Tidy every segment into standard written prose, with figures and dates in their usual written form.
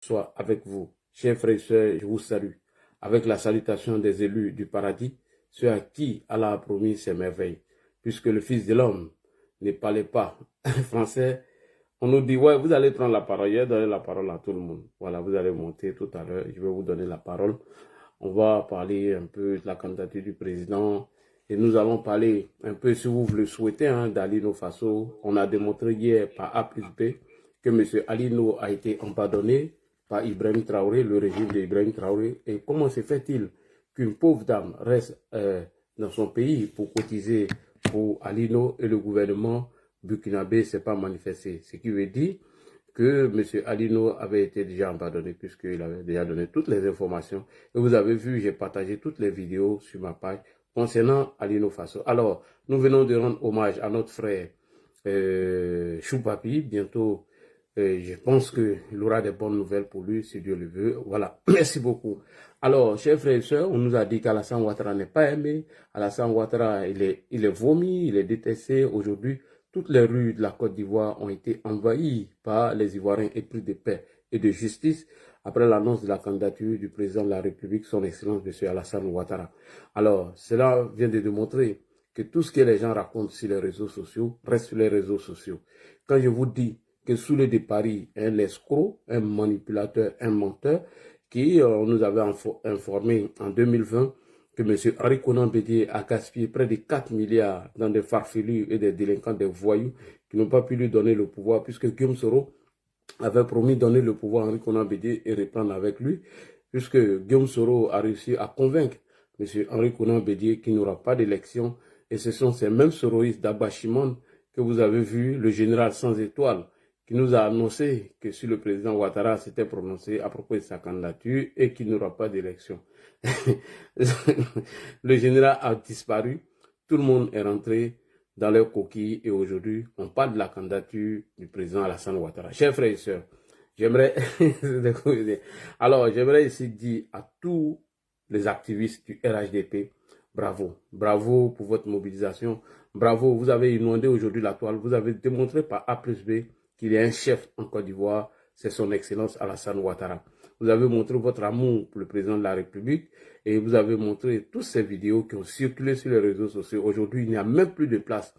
soit avec vous. Chers frères et sœurs, je vous salue. Avec la salutation des élus du paradis, ceux à qui Allah a promis ses merveilles. Puisque le Fils de l'homme ne parlait pas français, on nous dit, ouais, vous allez prendre la parole. Je vais donner la parole à tout le monde. Voilà, vous allez monter tout à l'heure. Je vais vous donner la parole. On va parler un peu de la candidature du président. Et nous allons parler un peu, si vous le souhaitez, hein, d'Alino Faso. On a démontré hier par A plus B que M. Alino a été empardonné par Ibrahim Traoré, le régime d'Ibrahim Traoré. Et comment se fait-il qu'une pauvre dame reste dans son pays pour cotiser pour Alino et le gouvernement burkinabé ne s'est pas manifesté? Ce qui veut dire que M. Alino avait été déjà empardonné puisqu'il avait déjà donné toutes les informations. Et vous avez vu, j'ai partagé toutes les vidéos sur ma page concernant Alino Faso. Alors, nous venons de rendre hommage à notre frère Choupapi. Bientôt, je pense qu'il aura des bonnes nouvelles pour lui, si Dieu le veut. Voilà, merci beaucoup. Alors, chers frères et sœurs, on nous a dit qu'Alassane Ouattara n'est pas aimé. Alassane Ouattara, il est vomi, il est détesté. Aujourd'hui, toutes les rues de la Côte d'Ivoire ont été envahies par les Ivoiriens épris de paix et de justice après l'annonce de la candidature du président de la République, son Excellence M. Alassane Ouattara. Alors, cela vient de démontrer que tout ce que les gens racontent sur les réseaux sociaux reste sur les réseaux sociaux. Quand je vous dis que Soulé de Paris est un escroc, un manipulateur, un menteur, qui nous avait informé en 2020 que M. Henri Konan Bédié a gaspillé près de 4 milliards dans des farfelus et des délinquants, des voyous qui n'ont pas pu lui donner le pouvoir puisque Guillaume Soro avait promis de donner le pouvoir à Henri Konan Bédié et reprendre avec lui, puisque Guillaume Soro a réussi à convaincre M. Henri Konan Bédié qu'il n'y aura pas d'élection. Et ce sont ces mêmes soroïstes d'Abashimon que vous avez vu, le général sans étoile, qui nous a annoncé que si le président Ouattara s'était prononcé à propos de sa candidature et qu'il n'y aura pas d'élection. Le général a disparu, tout le monde est rentré dans leur coquille et aujourd'hui, on parle de la candidature du président Alassane Ouattara. Chers frères et sœurs, j'aimerais ici dire à tous les activistes du RHDP, bravo, bravo pour votre mobilisation, bravo, vous avez inondé aujourd'hui la toile, vous avez démontré par A plus B qu'il y a un chef en Côte d'Ivoire, c'est son Excellence Alassane Ouattara. Vous avez montré votre amour pour le président de la République et vous avez montré toutes ces vidéos qui ont circulé sur les réseaux sociaux. Aujourd'hui, il n'y a même plus de place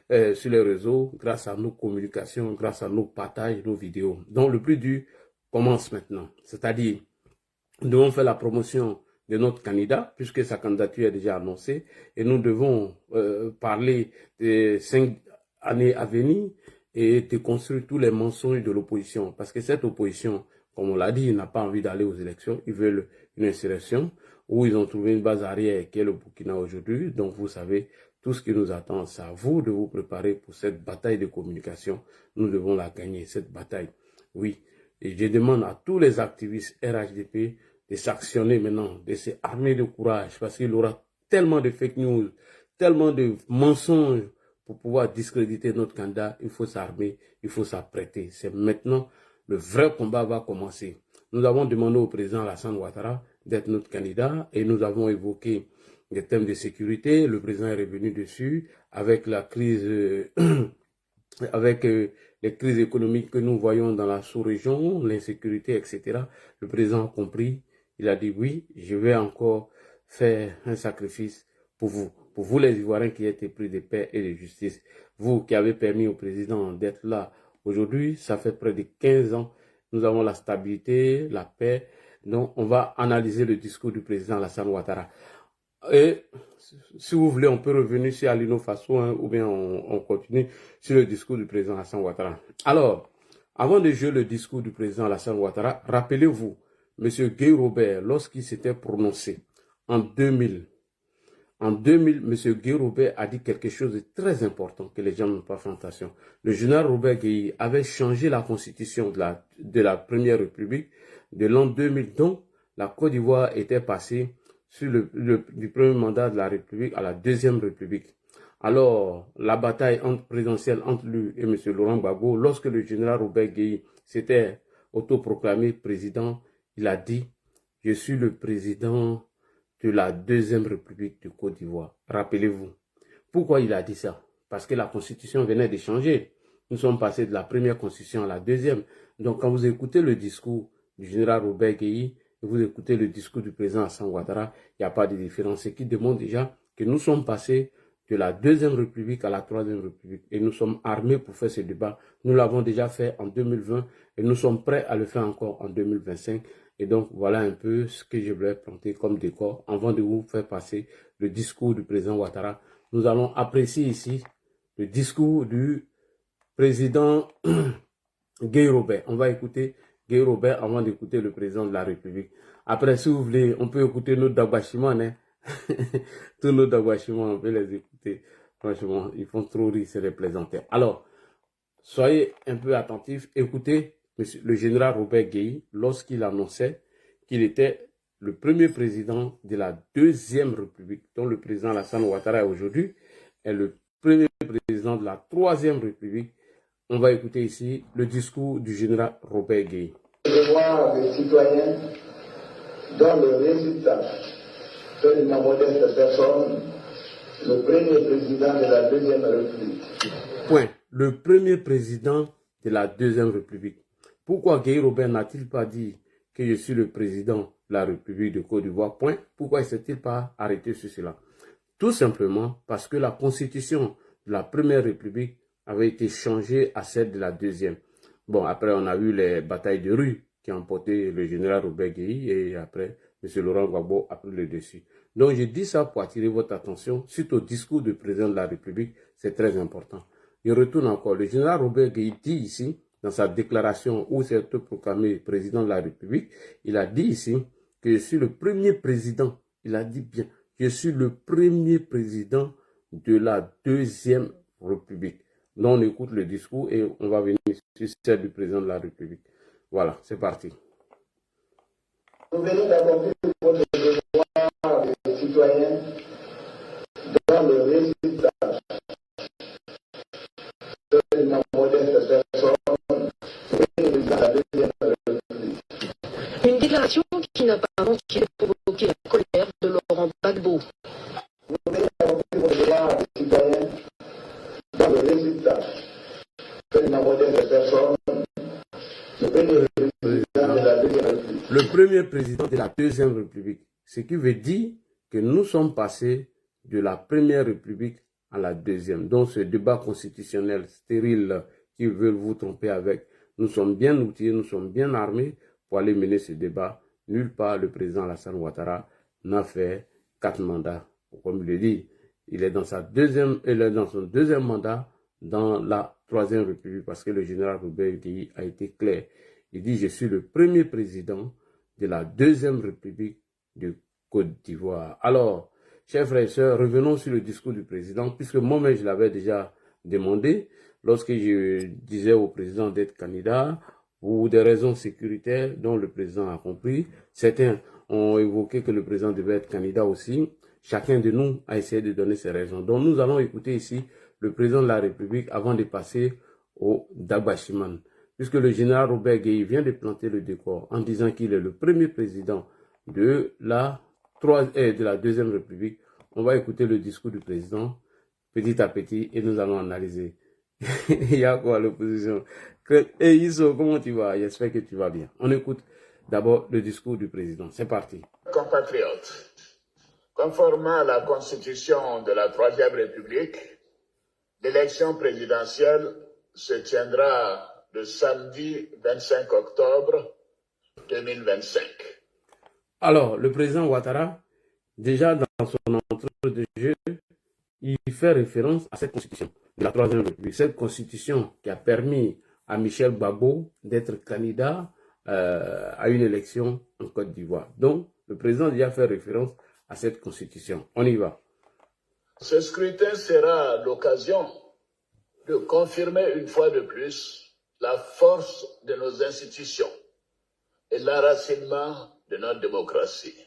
sur les réseaux grâce à nos communications, grâce à nos partages, nos vidéos. Donc, le plus dur commence maintenant. C'est-à-dire, nous devons faire la promotion de notre candidat puisque sa candidature est déjà annoncée et nous devons parler des 5 années à venir et de construire tous les mensonges de l'opposition. Parce que cette opposition, comme on l'a dit, n'a pas envie d'aller aux élections. Ils veulent une insurrection où ils ont trouvé une base arrière qui est le Burkina aujourd'hui. Donc, vous savez, tout ce qui nous attend, c'est à vous de vous préparer pour cette bataille de communication. Nous devons la gagner, cette bataille. Oui. Et je demande à tous les activistes RHDP de s'actionner maintenant, de s'armer de courage, parce qu'il y aura tellement de fake news, tellement de mensonges pour pouvoir discréditer notre candidat. Il faut s'armer, il faut s'apprêter. C'est maintenant le vrai combat va commencer. Nous avons demandé au président Alassane Ouattara d'être notre candidat et nous avons évoqué des thèmes de sécurité. Le président est revenu dessus avec la crise, avec les crises économiques que nous voyons dans la sous-région, l'insécurité, etc. Le président a compris. Il a dit oui, je vais encore faire un sacrifice pour vous les Ivoiriens qui êtes épris de paix et de justice. Vous qui avez permis au président d'être là aujourd'hui, ça fait près de 15 ans. Nous avons la stabilité, la paix. Donc, on va analyser le discours du président Alassane Ouattara. Et si vous voulez, on peut revenir sur Alino Faso hein, ou bien on continue sur le discours du président Alassane Ouattara. Alors, avant de jouer le discours du président Alassane Ouattara, rappelez-vous, M. Guy Robert, lorsqu'il s'était prononcé en 2000, M. Guy Robert a dit quelque chose de très important que les gens n'ont pas fait attention. Le général Robert Guy avait changé la constitution de la Première République de l'an 2000, dont la Côte d'Ivoire était passée sur du premier mandat de la République à la Deuxième République. Alors, la bataille présidentielle entre lui et M. Laurent Gbagbo, lorsque le général Robert Guy s'était autoproclamé président, il a dit « Je suis le président de la Deuxième République de Côte d'Ivoire ». Rappelez-vous. Pourquoi il a dit ça? Parce que la constitution venait de changer. Nous sommes passés de la première constitution à la deuxième. Donc, quand vous écoutez le discours du général Robert Gueye et vous écoutez le discours du président Alassane Ouattara, il n'y a pas de différence. Ce qui démontre déjà que nous sommes passés de la Deuxième République à la Troisième République. Et nous sommes armés pour faire ce débat. Nous l'avons déjà fait en 2020 et nous sommes prêts à le faire encore en 2025. Et donc, voilà un peu ce que je voulais planter comme décor avant de vous faire passer le discours du président Ouattara. Nous allons apprécier ici le discours du président Gueye Robert. On va écouter Gueye Robert avant d'écouter le président de la République. Après, si vous voulez, on peut écouter nos Dabachimans, hein. Tous nos Dabachimans, on peut les écouter. Franchement, ils font trop rire, c'est des plaisantins. Alors, soyez un peu attentifs. Écoutez le général Robert Gueye lorsqu'il annonçait qu'il était le premier président de la Deuxième République, dont le président Alassane Ouattara aujourd'hui est le premier président de la Troisième République. On va écouter ici le discours du général Robert Gueye. Le devoir des citoyens dont le résultat fait de ma modeste personne le premier président de la Deuxième République. Point. Le premier président de la Deuxième République. Pourquoi Gueye Robert n'a-t-il pas dit que je suis le président de la République de Côte d'Ivoire? Point. Pourquoi ne s'est-il pas arrêté sur cela? Tout simplement parce que la constitution de la Première République avait été changée à celle de la Deuxième. Bon, après, on a vu les batailles de rue qui ont emporté le général Robert Gueye et après, M. Laurent Gbagbo a pris le dessus. Donc, je dis ça pour attirer votre attention suite au discours du président de la République. C'est très important. Il retourne encore. Le général Robert Gueye dit ici, dans sa déclaration où s'est proclamé président de la République, il a dit ici que je suis le premier président. Il a dit bien, je suis le premier président de la Deuxième République. Donc, on écoute le discours et on va venir sur celle du président de la République. Voilà, c'est parti. Nous venons d'accomplir votre devoir des citoyens dont le résultat de ma modeste personne est la Deuxième République. Une déclaration qui n'a pas manqué de provoquer la colère de Laurent Gbagbo. Nous venons d'accomplir votre devoir des citoyens dont le résultat de ma modeste personne le premier président de la Deuxième République. Le premier président de la Deuxième République. Ce qui veut dire que nous sommes passés de la Première République à la Deuxième. Donc ce débat constitutionnel stérile qui veulent vous tromper avec, nous sommes bien outillés, nous sommes bien armés pour aller mener ce débat. Nulle part le président Alassane Ouattara n'a fait 4 mandats. Comme je le dis, il est dans son deuxième mandat dans la Troisième République parce que le général Robert Gueye a été clair. Il dit, je suis le premier président de la Deuxième République de Côte d'Ivoire. Alors, chers frères et sœurs, revenons sur le discours du président, puisque moi-même, je l'avais déjà demandé lorsque je disais au président d'être candidat pour des raisons sécuritaires dont le président a compris. Certains ont évoqué que le président devait être candidat aussi. Chacun de nous a essayé de donner ses raisons. Donc, nous allons écouter ici le président de la République avant de passer au Dabachimans. Puisque le général Robert Gueye vient de planter le décor en disant qu'il est le premier président de la Deuxième République. On va écouter le discours du président petit à petit et nous allons analyser. Il y a quoi l'opposition? Et Iso, comment tu vas? J'espère que tu vas bien. On écoute d'abord le discours du président. C'est parti. Compatriotes, conformément à la Constitution de la Troisième République, l'élection présidentielle se tiendra le samedi 25 octobre 2025. Alors, le président Ouattara, déjà dans son entrée de jeu, il fait référence à cette constitution de la Troisième République. Cette constitution qui a permis à Michel Gbagbo d'être candidat à une élection en Côte d'Ivoire. Donc, le président a déjà fait référence à cette constitution. On y va. Ce scrutin sera l'occasion de confirmer une fois de plus la force de nos institutions et l'enracinement de notre démocratie.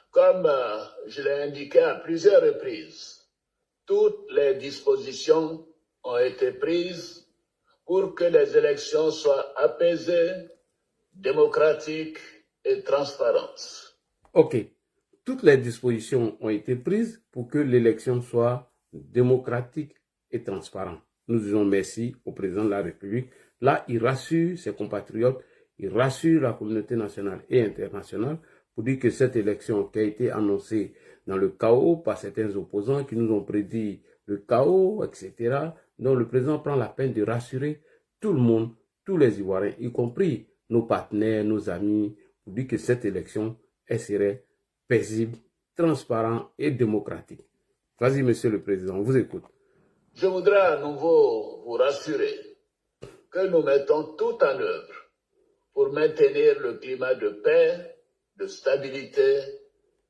Comme je l'ai indiqué à plusieurs reprises, toutes les dispositions ont été prises pour que les élections soient apaisées, démocratiques et transparentes. Ok. Toutes les dispositions ont été prises pour que l'élection soit démocratique et transparente. Nous disons merci au président de la République. Là, il rassure ses compatriotes. il rassure la communauté nationale et internationale pour dire que cette élection qui a été annoncée dans le chaos par certains opposants qui nous ont prédit le chaos, etc., dont le président prend la peine de rassurer tout le monde, tous les Ivoiriens, y compris nos partenaires, nos amis, pour dire que cette élection, elle serait paisible, transparente et démocratique. Vas-y, Monsieur le Président, on vous écoute. Je voudrais à nouveau vous rassurer que nous mettons tout en œuvre pour maintenir le climat de paix, de stabilité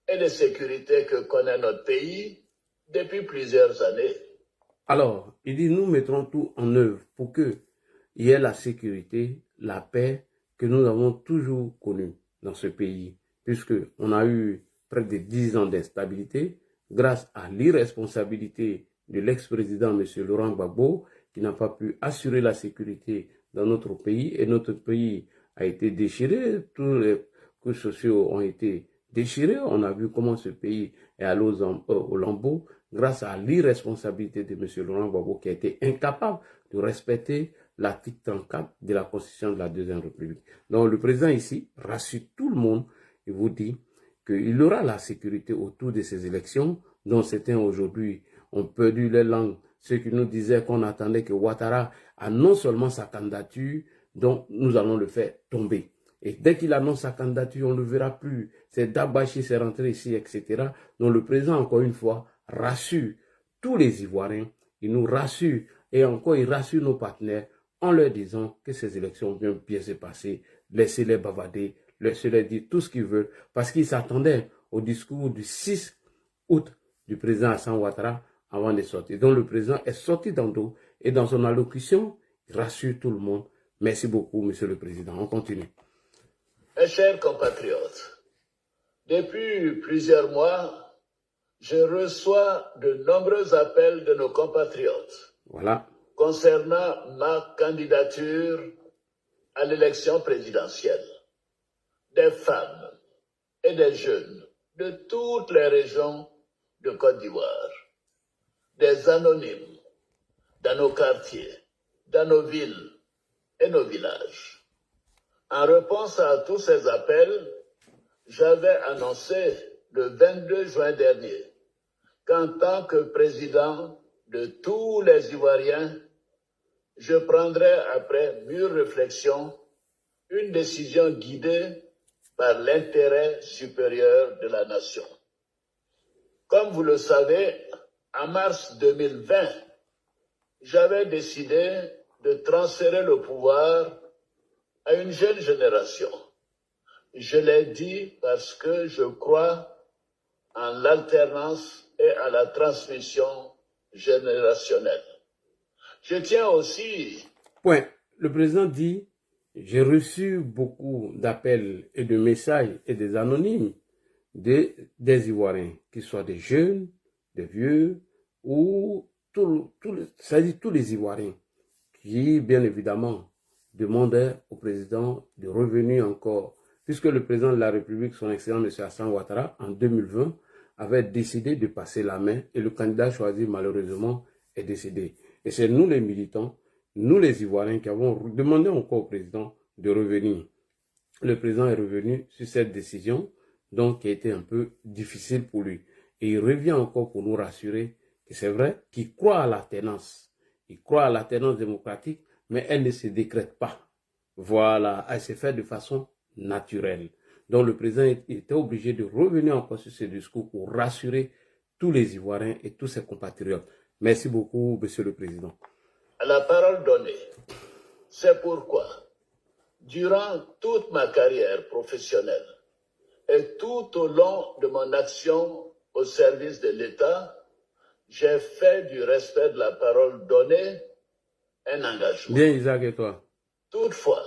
et de sécurité que connaît notre pays depuis plusieurs années. Alors, il dit, nous mettrons tout en œuvre pour qu'il y ait la sécurité, la paix que nous avons toujours connue dans ce pays, puisqu'on a eu près de 10 ans d'instabilité grâce à l'irresponsabilité de l'ex-président M. Laurent Gbagbo, qui n'a pas pu assurer la sécurité dans notre pays, et notre pays a été déchiré, tous les couches sociaux ont été déchirés, on a vu comment ce pays est allé au lambeau, grâce à l'irresponsabilité de M. Laurent Gbagbo, qui a été incapable de respecter l'article 34 de la Constitution de la Deuxième République. Donc le président ici rassure tout le monde et vous dit qu'il y aura la sécurité autour de ces élections, dont certains aujourd'hui ont perdu les langues. Ceux qui nous disaient qu'on attendait que Ouattara annonce seulement sa candidature, donc nous allons le faire tomber. Et dès qu'il annonce sa candidature, on ne le verra plus. C'est Dabachi, c'est rentré ici, etc. Donc le président, encore une fois, rassure tous les Ivoiriens. Il nous rassure et encore il rassure nos partenaires en leur disant que ces élections vont bien se passer. Laissez-les bavader, laissez-les dire tout ce qu'ils veulent. Parce qu'ils s'attendaient au discours du 6 août du président Hassan Ouattara avant de sortir. Donc le président est sorti d'Ando et dans son allocution, il rassure tout le monde. Merci beaucoup, Monsieur le Président. On continue. Mes chers compatriotes, depuis plusieurs mois, je reçois de nombreux appels de nos compatriotes Voilà. concernant ma candidature à l'élection présidentielle. Des femmes et des jeunes de toutes les régions de Côte d'Ivoire, des anonymes dans nos quartiers, dans nos villes et nos villages. En réponse à tous ces appels, j'avais annoncé le 22 juin dernier qu'en tant que président de tous les Ivoiriens, je prendrai après mûre réflexion une décision guidée par l'intérêt supérieur de la nation. Comme vous le savez, en mars 2020, j'avais décidé de transférer le pouvoir à une jeune génération. Je l'ai dit parce que je crois en l'alternance et à la transmission générationnelle. Je tiens aussi... Point. Le président dit, j'ai reçu beaucoup d'appels et de messages et des anonymes des Ivoiriens, qu'ils soient des jeunes, des vieux, ou c'est-à-dire tous les Ivoiriens qui, bien évidemment, demandaient au président de revenir encore, puisque le président de la République, son excellent M. Hassan Ouattara, en 2020, avait décidé de passer la main et le candidat choisi, malheureusement, est décédé. Et c'est nous, les militants, nous, les Ivoiriens, qui avons demandé encore au président de revenir. Le président est revenu sur cette décision, donc qui a été un peu difficile pour lui. Et il revient encore pour nous rassurer que c'est vrai qu'il croit à l'alternance. Il croit à l'alternance démocratique, mais elle ne se décrète pas. Voilà, elle se fait de façon naturelle. Donc le président était obligé de revenir encore sur ce discours pour rassurer tous les Ivoiriens et tous ses compatriotes. Merci beaucoup, Monsieur le Président. À la parole donnée, c'est pourquoi, durant toute ma carrière professionnelle et tout au long de mon action au service de l'État, j'ai fait du respect de la parole donnée un engagement. Bien, Isaac, et toi? Toutefois,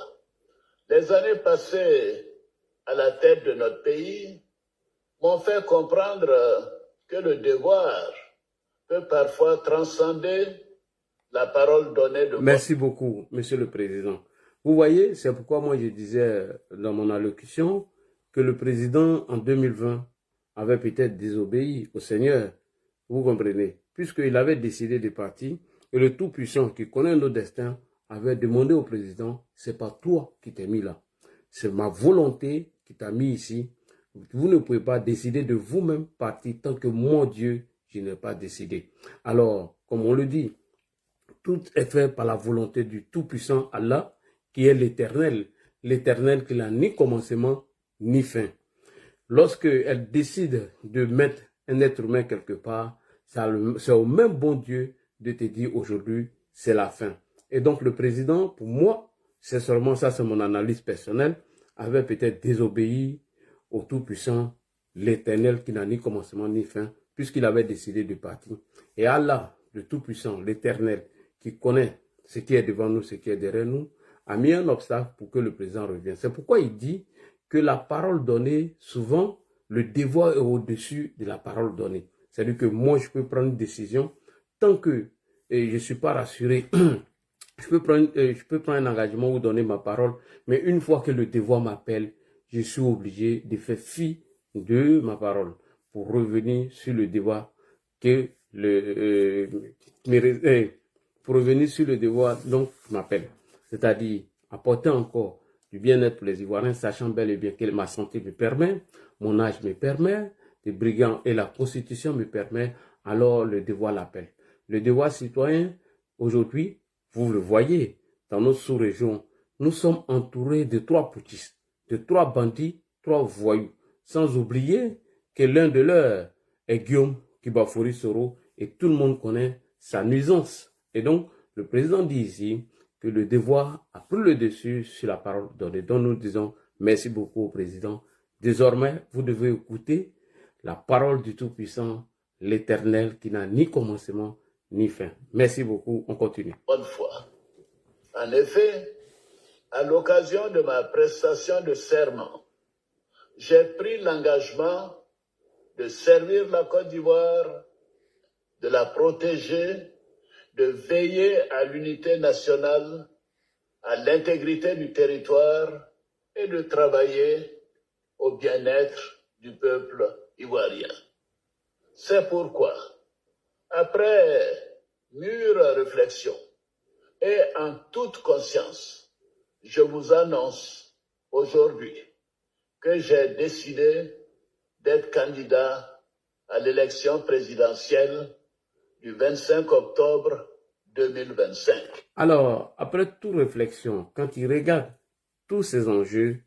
les années passées à la tête de notre pays m'ont fait comprendre que le devoir peut parfois transcender la parole donnée de... Merci beaucoup, Monsieur le Président. Vous voyez, c'est pourquoi moi je disais dans mon allocution que le président en 2020 avait peut-être désobéi au Seigneur. Vous comprenez? Puisqu'il avait décidé de partir et le Tout-Puissant qui connaît nos destins avait demandé au président, c'est pas toi qui t'es mis là. c'est ma volonté qui t'a mis ici. Vous ne pouvez pas décider de vous-même partir tant que mon Dieu, je n'ai pas décidé. Alors, comme on le dit, tout est fait par la volonté du Tout-Puissant Allah, qui est l'Éternel. L'Éternel qui n'a ni commencement, ni fin. Lorsqu'elle décide de mettre un être humain quelque part, c'est au même bon Dieu de te dire aujourd'hui, c'est la fin. Et donc le président, pour moi, c'est seulement ça, c'est mon analyse personnelle, avait peut-être désobéi au Tout-Puissant, l'Éternel qui n'a ni commencement ni fin, puisqu'il avait décidé de partir. Et Allah, le Tout-Puissant, l'Éternel, qui connaît ce qui est devant nous, ce qui est derrière nous, a mis un obstacle pour que le président revienne. C'est pourquoi il dit que la parole donnée, souvent, le devoir est au-dessus de la parole donnée. C'est-à-dire que moi, je peux prendre une décision tant que je ne suis pas rassuré. Je peux prendre un engagement ou donner ma parole, mais une fois que le devoir m'appelle, je suis obligé de faire fi de ma parole pour revenir sur le devoir que pour revenir sur le devoir dont m'appelle. C'est-à-dire apporter encore du bien-être pour les Ivoiriens, sachant bel et bien que ma santé me permet, mon âge me permet, les brigands et la Constitution me permet, alors le devoir l'appelle. Le devoir citoyen, aujourd'hui, vous le voyez, dans notre sous-région, nous sommes entourés de 3 putschistes, de 3 bandits, 3 voyous, sans oublier que l'un de leurs est Guillaume Kibafori Soro et tout le monde connaît sa nuisance. Et donc, le président dit ici que le devoir a pris le dessus sur la parole donnée. Donc, nous disons merci beaucoup au président. Désormais, vous devez écouter la parole du Tout-Puissant, l'Éternel, qui n'a ni commencement ni fin. Merci beaucoup. On continue. Bonne foi. En effet, à l'occasion de ma prestation de serment, j'ai pris l'engagement de servir la Côte d'Ivoire, de la protéger, de veiller à l'unité nationale, à l'intégrité du territoire et de travailler au bien-être du peuple ivoirien. C'est pourquoi, après mûre réflexion et en toute conscience, je vous annonce aujourd'hui que j'ai décidé d'être candidat à l'élection présidentielle du 25 octobre 2025. Alors, après toute réflexion, quand il regarde tous ces enjeux,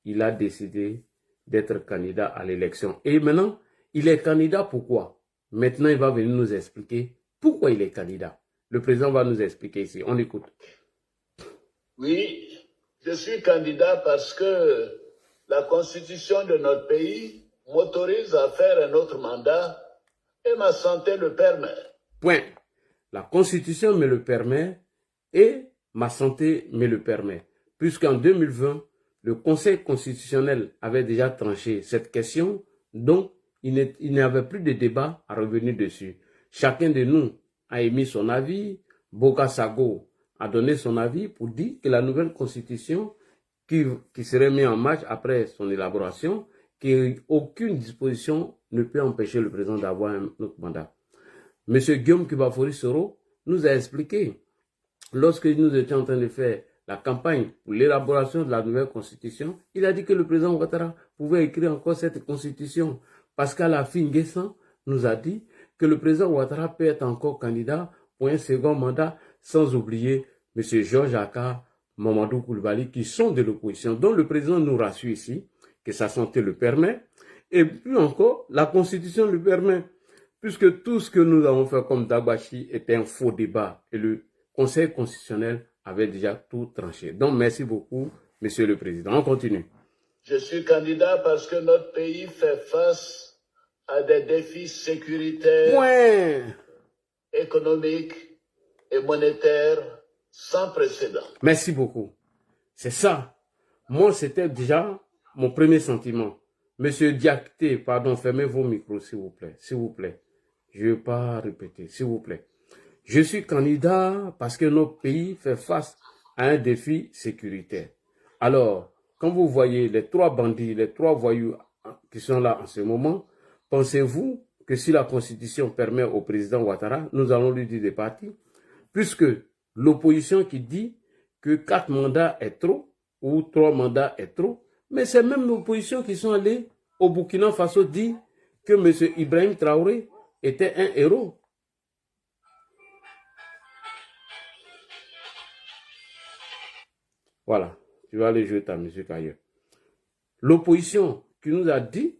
il a décidé d'être candidat à l'élection. Et maintenant, il est candidat pourquoi? Maintenant, il va venir nous expliquer pourquoi il est candidat. Le président va nous expliquer ici. On écoute. Oui, je suis candidat parce que la constitution de notre pays m'autorise à faire un autre mandat et ma santé le permet. Point. La constitution me le permet et ma santé me le permet. Puisqu'en 2020, le Conseil constitutionnel avait déjà tranché cette question, donc il n'y avait plus de débat à revenir dessus. Chacun de nous a émis son avis. Boka Sago a donné son avis pour dire que la nouvelle constitution qui serait mise en marche après son élaboration, qu'aucune disposition ne peut empêcher le président d'avoir un autre mandat. M. Guillaume Kibafori Soro nous a expliqué, lorsque nous étions en train de faire la campagne pour l'élaboration de la nouvelle constitution, il a dit que le président Ouattara pouvait écrire encore cette constitution. Pascal Afin-Guessan nous a dit que le président Ouattara peut être encore candidat pour un second mandat, sans oublier M. Georges Aka, Mamadou Koulibaly, qui sont de l'opposition, dont le président nous rassure ici, que sa santé le permet, et puis encore, la constitution le permet, puisque tout ce que nous avons fait comme Dabachi était un faux débat, et le Conseil constitutionnel avait déjà tout tranché. Donc, merci beaucoup, Monsieur le Président. On continue. Je suis candidat parce que notre pays fait face à des défis sécuritaires, économiques et monétaires sans précédent. Merci beaucoup. C'est ça. Moi, c'était déjà mon premier sentiment. Monsieur Diakité, pardon, fermez vos micros, s'il vous plaît. S'il vous plaît. Je ne vais pas répéter, s'il vous plaît. Je suis candidat parce que notre pays fait face à un défi sécuritaire. Alors, quand vous voyez les 3 bandits, les 3 voyous qui sont là en ce moment, pensez-vous que si la Constitution permet au président Ouattara, nous allons lui dire de partir, puisque l'opposition qui dit que 4 mandats est trop, ou 3 mandats est trop. Mais c'est même l'opposition qui sont allés au Burkina Faso dire que M. Ibrahim Traoré était un héros. Voilà, tu vas aller jouer ta musique ailleurs. L'opposition qui nous a dit,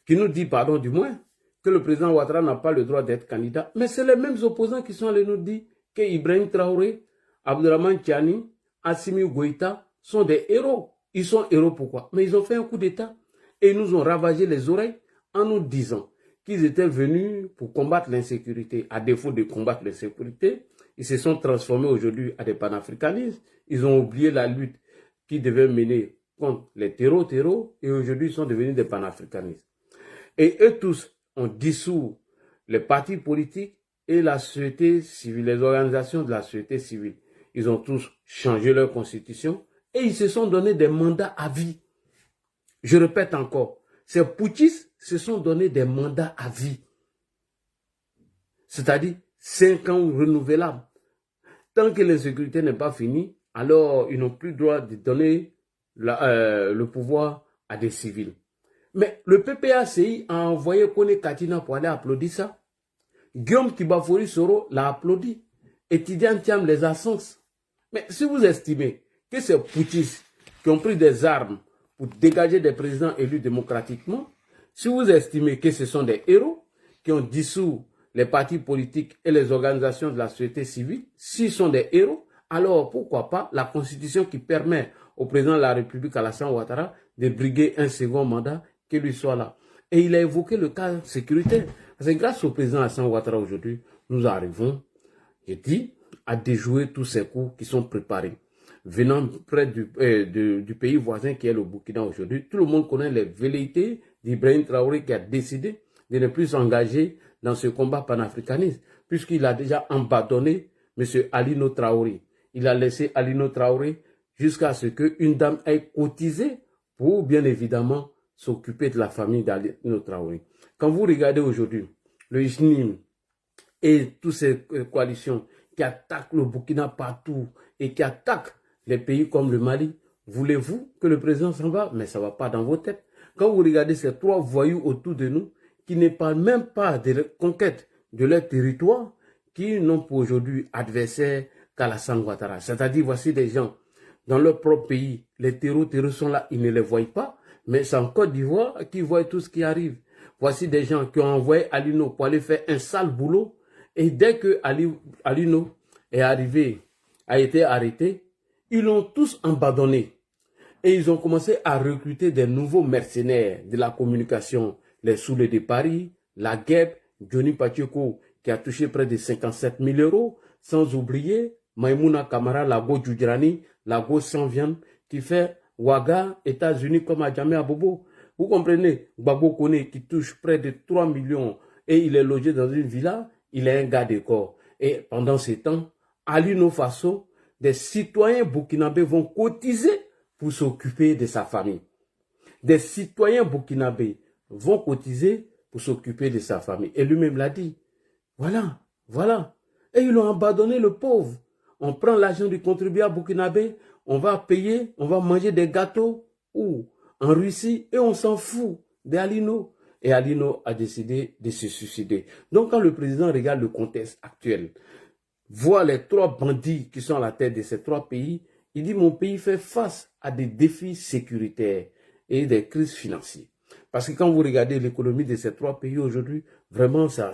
qui nous dit, pardon, du moins, que le président Ouattara n'a pas le droit d'être candidat. Mais c'est les mêmes opposants qui sont allés nous dire que Ibrahim Traoré, Abdourahmane Tiani, Assimi Goïta sont des héros. Ils sont héros pourquoi? Mais ils ont fait un coup d'État et ils nous ont ravagé les oreilles en nous disant qu'ils étaient venus pour combattre l'insécurité. À défaut de combattre l'insécurité, ils se sont transformés aujourd'hui à des panafricanistes. Ils ont oublié la lutte qu'ils devaient mener contre les terreaux et aujourd'hui ils sont devenus des panafricanistes. Et eux tous ont dissous les partis politiques et la société civile, les organisations de la société civile. Ils ont tous changé leur constitution et ils se sont donné des mandats à vie. Je répète encore, ces putschistes se sont donné des mandats à vie. C'est-à-dire 5 ans renouvelables. Tant que l'insécurité n'est pas finie, alors ils n'ont plus le droit de donner le pouvoir à des civils. Mais le PPACI a envoyé Kone Katina pour aller applaudir ça. Guillaume Kibafori Soro l'a applaudi. Et Tidiane Thiam les a sens. Mais si vous estimez que ces putschistes qui ont pris des armes pour dégager des présidents élus démocratiquement, si vous estimez que ce sont des héros qui ont dissous les partis politiques et les organisations de la société civile, s'ils sont des héros, alors pourquoi pas la constitution qui permet au président de la République, Alassane Ouattara, de briguer un second mandat, qu'il lui soit là. Et il a évoqué le cas sécuritaire. C'est grâce au président Alassane Ouattara aujourd'hui, nous arrivons, je dis, à déjouer tous ces coups qui sont préparés. Venant près du pays voisin qui est le Burkina aujourd'hui, tout le monde connaît les velléités d'Ibrahim Traoré qui a décidé de ne plus s'engager dans ce combat panafricaniste, puisqu'il a déjà abandonné M. Alino Traoré. Il a laissé Alino Traoré jusqu'à ce qu'une dame ait cotisé pour, bien évidemment, s'occuper de la famille d'Alino Traoré. Quand vous regardez aujourd'hui le JNIM et toutes ces coalitions qui attaquent le Burkina partout et qui attaquent les pays comme le Mali, voulez-vous que le président s'en va? Mais ça ne va pas dans vos têtes. Quand vous regardez ces 3 voyous autour de nous, qui ne parlent même pas de conquête de leur territoire, qui n'ont pour aujourd'hui adversaire qu'Alassane Ouattara. C'est-à-dire, voici des gens dans leur propre pays, les terreaux sont là, ils ne les voient pas, mais c'est en Côte d'Ivoire qu'ils voient tout ce qui arrive. Voici des gens qui ont envoyé Alino pour aller faire un sale boulot, et dès que Alino est arrivé, a été arrêté, ils l'ont tous abandonné. Et ils ont commencé à recruter des nouveaux mercenaires de la communication, les Soulés de Paris, la Guêpe, Johnny Pacheco, qui a touché près de 57 000 €, sans oublier Maïmouna Kamara, la go Djoudjrani, la go sans viande, qui fait Ouaga, États-Unis comme à Djamé Abobo. Vous comprenez, Gbagbo Kone qui touche près de 3 millions et il est logé dans une villa, il est un gars de corps. Et pendant ce temps, à l'Ino Faso, des citoyens burkinabés vont cotiser pour s'occuper de sa famille. Des citoyens burkinabés vont cotiser pour s'occuper de sa famille. Et lui-même l'a dit. Voilà, voilà. Et ils l'ont abandonné, le pauvre. On prend l'argent du contribuable burkinabé, on va payer, on va manger des gâteaux ou en Russie et on s'en fout d'Alino. Et Alino a décidé de se suicider. Donc quand le président regarde le contexte actuel, voit les 3 bandits qui sont à la tête de ces 3 pays, il dit mon pays fait face à des défis sécuritaires et des crises financières. Parce que quand vous regardez l'économie de ces 3 pays aujourd'hui, vraiment ça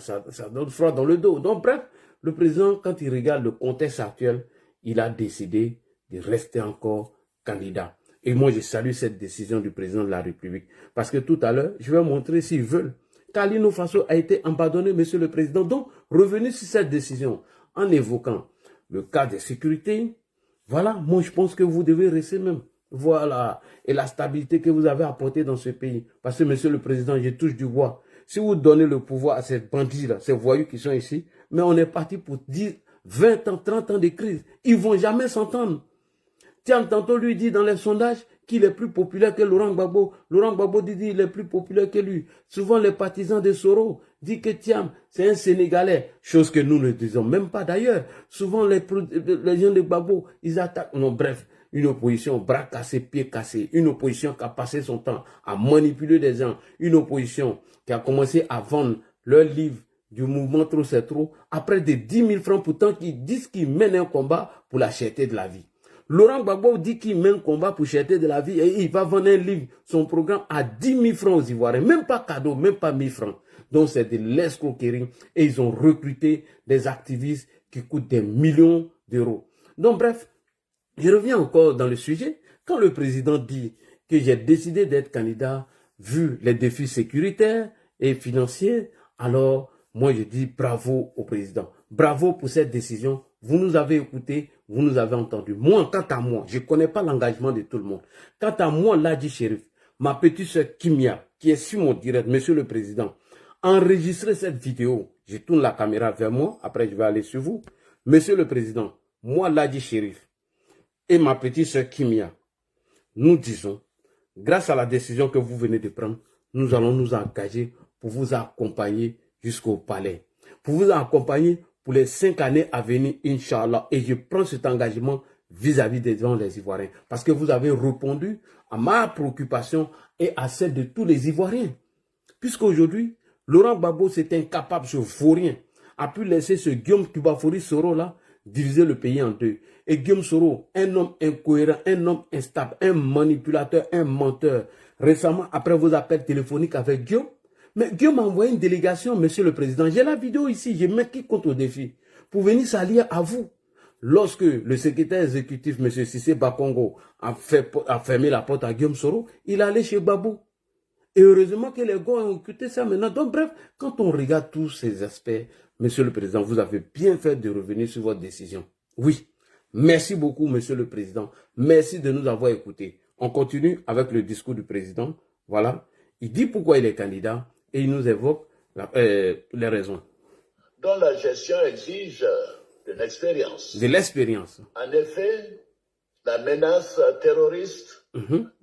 donne froid dans le dos. Donc bref, le président, quand il regarde le contexte actuel, il a décidé de rester encore candidat. Et moi, je salue cette décision du président de la République. Parce que tout à l'heure, je vais montrer s'ils veulent. qu'Alino Faso a été abandonné, monsieur le président. Donc, revenez sur cette décision en évoquant le cas de sécurité. Voilà, moi, je pense que vous devez rester même. Voilà, et la stabilité que vous avez apportée dans ce pays. Parce que, monsieur le président, je touche du bois. Si vous donnez le pouvoir à ces bandits-là, ces voyous qui sont ici, mais on est parti pour 10, 20 ans, 30 ans de crise. Ils ne vont jamais s'entendre. Tiens, tantôt lui dit dans les sondages qu'il est plus populaire que Laurent Gbagbo. Laurent Gbagbo dit qu'il est plus populaire que lui. Souvent, les partisans de Soro disent que Thiam, c'est un Sénégalais. Chose que nous ne disons même pas d'ailleurs. Souvent, les gens de Gbagbo, ils attaquent. Non, bref. une opposition bras cassés, pieds cassés, une opposition qui a passé son temps à manipuler des gens, une opposition qui a commencé à vendre leurs livres du mouvement Trop c'est trop, après des 10 000 francs, pourtant qu'ils disent qu'ils mènent un combat pour la cherté de la vie. Laurent Gbagbo dit qu'il mène un combat pour cherté de la vie et il va vendre un livre, son programme à 10 000 francs aux Ivoiriens, même pas cadeau, même pas 1 000 francs. Donc c'est de l'escroquerie et ils ont recruté des activistes qui coûtent des millions d'euros. Donc bref, je reviens encore dans le sujet. Quand le président dit que j'ai décidé d'être candidat vu les défis sécuritaires et financiers, alors moi je dis bravo au président. Bravo pour cette décision. Vous nous avez écoutés, vous nous avez entendus. Moi, quant à moi, je ne connais pas l'engagement de tout le monde. Quant à moi, Ladji Chérif, ma petite soeur Kimia, qui est sur mon direct, monsieur le président, enregistrez cette vidéo. Je tourne la caméra vers moi, après je vais aller sur vous. Monsieur le président, moi, Ladji Chérif, et ma petite soeur Kimia, nous disons, grâce à la décision que vous venez de prendre, nous allons nous engager pour vous accompagner jusqu'au palais. Pour vous accompagner pour les 5 années à venir, Inch'Allah. Et je prends cet engagement vis-à-vis des gens, les Ivoiriens. Parce que vous avez répondu à ma préoccupation et à celle de tous les Ivoiriens. Puisqu'aujourd'hui, Laurent Gbagbo, c'est incapable, ce vaurien, a pu laisser ce Guillaume Tubafori Soro là diviser le pays en deux. Et Guillaume Soro, un homme incohérent, un homme instable, un manipulateur, un menteur. Récemment, après vos appels téléphoniques avec Guillaume, mais Guillaume a envoyé une délégation, monsieur le président. J'ai la vidéo ici, je mets qui compte au défi, pour venir s'allier à vous. Lorsque le secrétaire exécutif, M. Cissé Bakongo, a fermé la porte à Guillaume Soro, il allait chez Babou. Et heureusement que les gars ont occulté ça maintenant. Donc bref, quand on regarde tous ces aspects, monsieur le président, vous avez bien fait de revenir sur votre décision. Oui, merci beaucoup, monsieur le président. Merci de nous avoir écoutés. On continue avec le discours du président. Voilà, il dit pourquoi il est candidat et il nous évoque les raisons. Dont la gestion exige de l'expérience. De l'expérience. En effet, la menace terroriste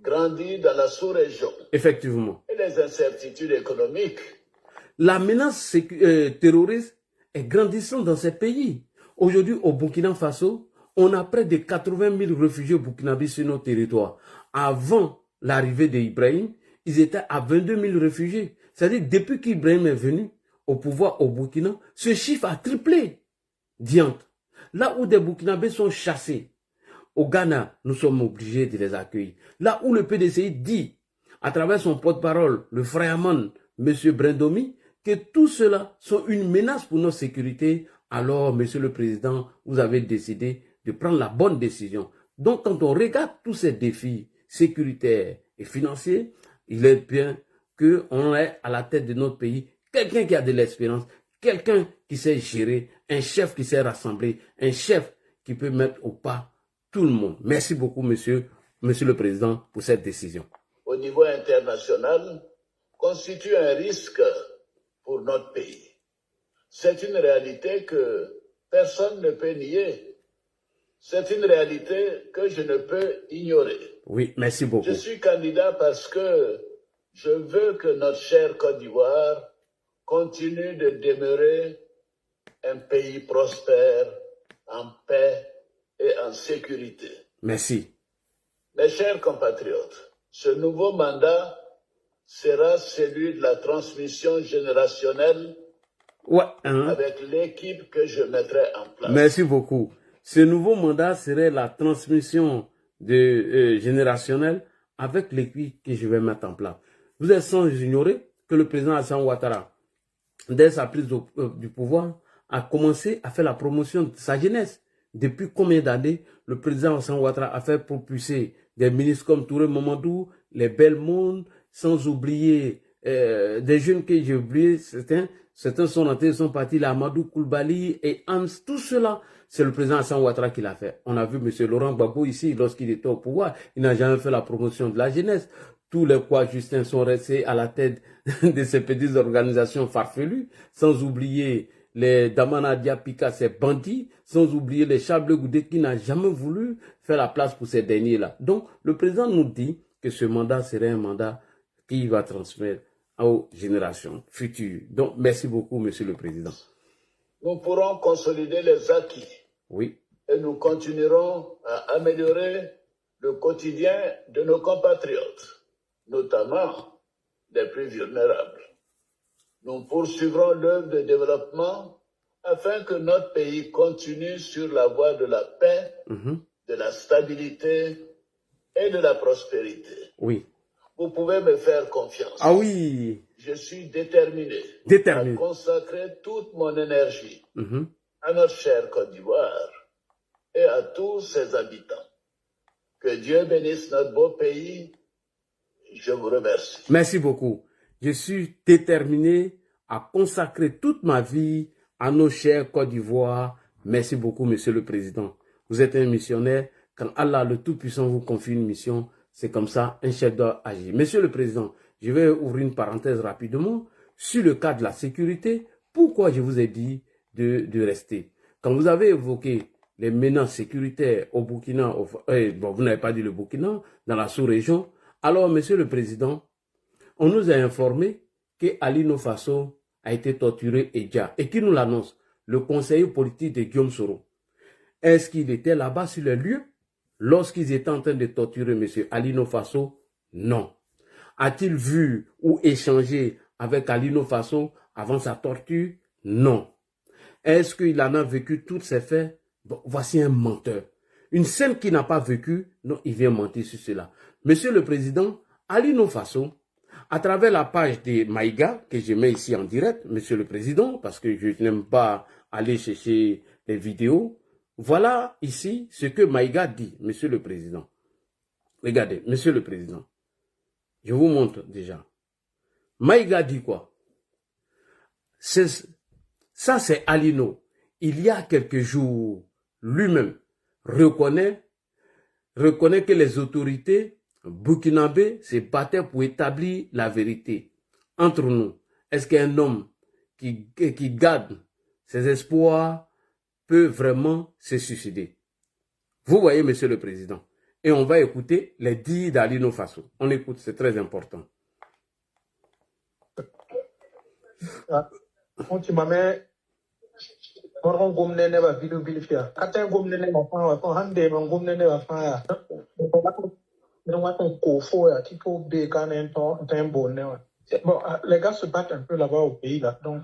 grandit dans la sous-région. Effectivement. Et les incertitudes économiques. La menace terroriste est grandissante dans ces pays. Aujourd'hui, au Burkina Faso, on a près de 80 000 réfugiés burkinabés sur nos territoires. Avant l'arrivée d'Ibrahim, ils étaient à 22 000 réfugiés. C'est-à-dire, depuis qu'Ibrahim est venu au pouvoir au Burkina, ce chiffre a triplé. Diante. Là où des Burkinabés sont chassés, au Ghana, nous sommes obligés de les accueillir. Là où le PDCI dit, à travers son porte-parole, le frère Aman, M. Brendomi, que tout cela sont une menace pour notre sécurité, alors, Monsieur le Président, vous avez décidé de prendre la bonne décision. Donc, quand on regarde tous ces défis sécuritaires et financiers, il est bien qu'on ait à la tête de notre pays quelqu'un qui a de l'expérience, quelqu'un qui sait gérer, un chef qui sait rassembler, un chef qui peut mettre au pas tout le monde. Merci beaucoup, monsieur le Président, pour cette décision. Au niveau international, constitue un risque pour notre pays. C'est une réalité que personne ne peut nier. C'est une réalité que je ne peux ignorer. Oui, merci beaucoup. Je suis candidat parce que je veux que notre chère Côte d'Ivoire continue de demeurer un pays prospère, en paix et en sécurité. Merci. Mes chers compatriotes, ce nouveau mandat sera celui de la transmission générationnelle avec l'équipe que je mettrai en place. Merci beaucoup. Ce nouveau mandat serait la transmission générationnelle avec l'équipe que je vais mettre en place. Vous êtes sans ignorer que le président Alassane Ouattara, dès sa prise du pouvoir, a commencé à faire la promotion de sa jeunesse. Depuis combien d'années le président Alassane Ouattara a fait propulser des ministres comme Touré Mamadou, les Belmonde, sans oublier des jeunes que j'ai oubliés, certains sont rentrés, sont partis, là, Amadou Koulibaly et Hans, tout cela, c'est le président Alassane Ouattara qui l'a fait. On a vu M. Laurent Gbagbo ici, lorsqu'il était au pouvoir, il n'a jamais fait la promotion de la jeunesse. Tous les Justin sont restés à la tête de ces petites organisations farfelues, sans oublier les Damana Diapika, ces bandits, sans oublier les Chable Goudé qui n'a jamais voulu faire la place pour ces derniers-là. Donc, le président nous dit que ce mandat serait un mandat qui va transmettre aux générations futures. Donc, merci beaucoup, Monsieur le Président. Nous pourrons consolider les acquis. Oui. Et nous continuerons à améliorer le quotidien de nos compatriotes, notamment des plus vulnérables. Nous poursuivrons l'œuvre de développement afin que notre pays continue sur la voie de la paix, de la stabilité et de la prospérité. Oui. Vous pouvez me faire confiance. Ah oui. Je suis déterminé à consacrer toute mon énergie à notre chère Côte d'Ivoire et à tous ses habitants. Que Dieu bénisse notre beau pays. Je vous remercie. Merci beaucoup. Je suis déterminé à consacrer toute ma vie à nos chers Côte d'Ivoire. Merci beaucoup, Monsieur le Président. Vous êtes un missionnaire. Quand Allah le Tout-Puissant vous confie une mission, c'est comme ça, un chef doit agir. Monsieur le Président, je vais ouvrir une parenthèse rapidement sur le cas de la sécurité. Pourquoi je vous ai dit de rester? Quand vous avez évoqué les menaces sécuritaires au Burkina, bon, vous n'avez pas dit le Burkina, dans la sous-région, alors, Monsieur le Président, on nous a informé qu'Alino Faso a été torturé et qui nous l'annonce? Le conseiller politique de Guillaume Soro. Est-ce qu'il était là-bas sur le lieu lorsqu'ils étaient en train de torturer M. Alino Faso? Non. A-t-il vu ou échangé avec Alino Faso avant sa torture? Non. Est-ce qu'il en a vécu tous ces faits? Bon, voici un menteur. Une scène qui n'a pas vécu, non, il vient mentir sur cela. Monsieur le Président, Alino Faso, à travers la page de Maïga, que je mets ici en direct, Monsieur le Président, parce que je n'aime pas aller chercher les vidéos, voilà ici ce que Maïga dit, Monsieur le Président. Regardez, Monsieur le Président, je vous montre déjà. Maïga dit quoi? Ça, c'est Alino. Il y a quelques jours, lui-même reconnaît que les autorités burkinabés se battaient pour établir la vérité. Entre nous, est-ce qu'un homme qui garde ses espoirs peut vraiment se suicider? Vous voyez, Monsieur le Président. Et on va écouter les dires d'Alino Faso. On écoute, c'est très important. Bon, les gars se battent un peu là-bas au pays, là. Donc...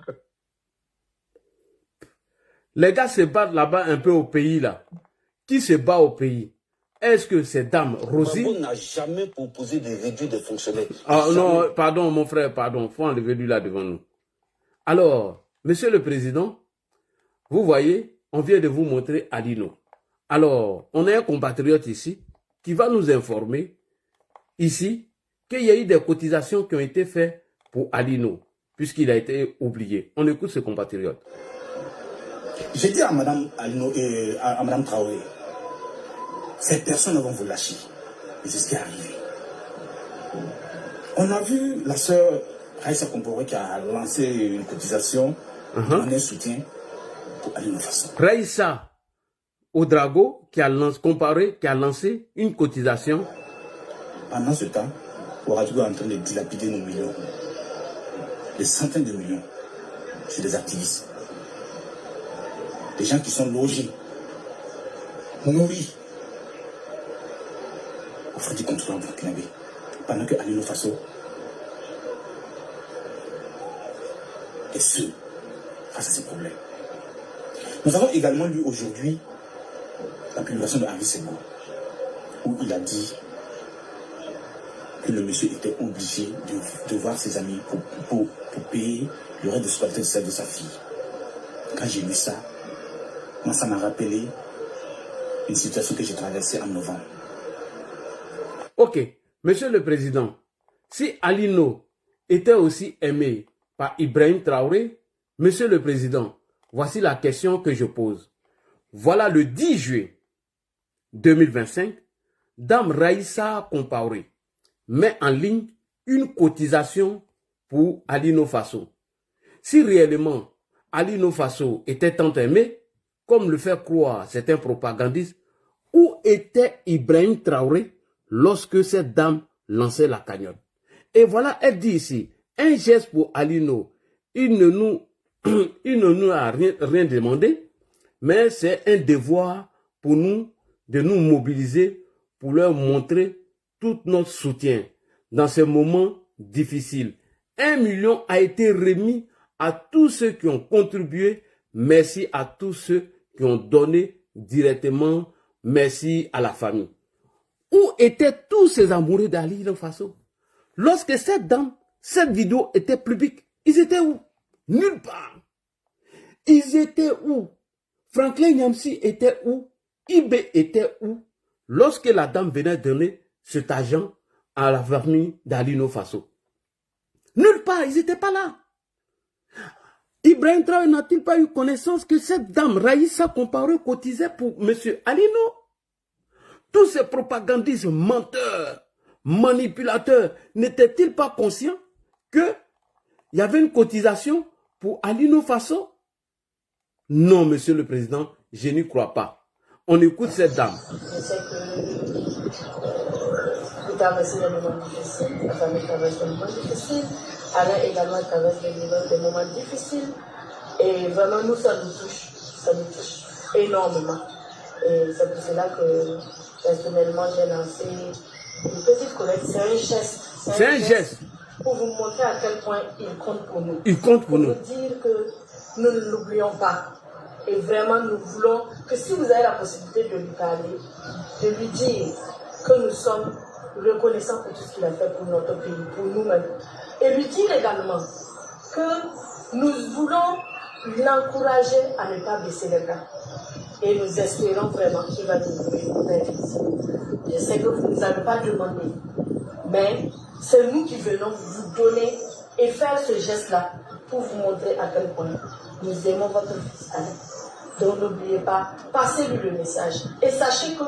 Les gars se battent là-bas un peu au pays, là. Qui se bat au pays? Est-ce que c'est Dame Rosie? On n'a jamais proposé de réduire des fonctionnaires. Ah non, pardon, mon frère, pardon. Il faut enlever lui là devant nous. Alors, Monsieur le Président, vous voyez, on vient de vous montrer Alino. Alors, on a un compatriote ici qui va nous informer ici qu'il y a eu des cotisations qui ont été faites pour Alino, puisqu'il a été oublié. On écoute ce compatriote. J'ai dit à Mme Alino et à Mme Traoré, ces personnes vont vous lâcher. Et c'est ce qui est arrivé. On a vu la sœur Raïssa Compaoré qui a lancé une cotisation pour un soutien pour Alino Faso. Raïssa Ouedraogo qui a lancé une cotisation. Pendant ce temps, Ouedraogo est en train de dilapider nos millions. Des centaines de millions. C'est des activistes. Des gens qui sont logés, nourris, au frais du contrôle burkinabé. Pendant que Alino Faso est seul face à ces problèmes. Nous avons également lu aujourd'hui la publication de Henri Senghor, où il a dit que le monsieur était obligé de voir ses amis pour payer le reste de scolarité de sa fille. Quand j'ai lu ça, moi ça m'a rappelé une situation que j'ai traversée en novembre. Ok, Monsieur le Président, si Alino était aussi aimé par Ibrahim Traoré, Monsieur le Président, voici la question que je pose. Voilà le 10 juillet 2025, Dame Raïssa Compaoré met en ligne une cotisation pour Alino Faso. Si réellement Alino Faso était tant aimé, comme le fait croire certains propagandistes, où était Ibrahim Traoré lorsque cette dame lançait la cagnotte? Et voilà, elle dit ici, un geste pour Alino, il ne nous a rien demandé, mais c'est un devoir pour nous de nous mobiliser pour leur montrer tout notre soutien dans ces moments difficiles. 1 million a été remis à tous ceux qui ont contribué. Merci à tous ceux qui ont donné directement. Merci à la famille. Où étaient tous ces amoureux d'Ali de façon? Lorsque cette vidéo était publique, ils étaient où? Nulle part. Ils étaient où? Franklin Nyamsi était où? Ibé était où? Lorsque la dame venait donner cet argent à la famille d'Alino Faso. Nulle part, ils n'étaient pas là. Ibrahim Traoré n'a-t-il pas eu connaissance que cette dame, Raïssa Compaoré, cotisait pour M. Alino? Tous ces propagandistes menteurs, manipulateurs, n'étaient-ils pas conscients qu'il y avait une cotisation pour Alino Faso? Non, Monsieur le Président, je n'y crois pas. On écoute cette dame. Je sais que vous traversez des moments difficiles, la famille traverse des moments difficiles, Alain également traverse des moments difficiles, et vraiment nous, ça nous touche énormément. Et c'est pour cela que personnellement j'ai lancé une petite collecte. C'est un geste. C'est un geste. Pour vous montrer à quel point il compte pour nous. Il compte pour nous. Pour dire que nous ne l'oublions pas. Et vraiment, nous voulons que si vous avez la possibilité de lui parler, de lui dire que nous sommes reconnaissants pour tout ce qu'il a fait pour notre pays, pour nous-mêmes. Et lui dire également que nous voulons l'encourager à ne pas baisser les bras. Et nous espérons vraiment qu'il va nous donner une aide. Je sais que vous ne nous avez pas demandé, mais c'est nous qui venons vous donner et faire ce geste-là pour vous montrer à quel point nous aimons votre fils Alain. Donc n'oubliez pas, passez-lui le message et sachez que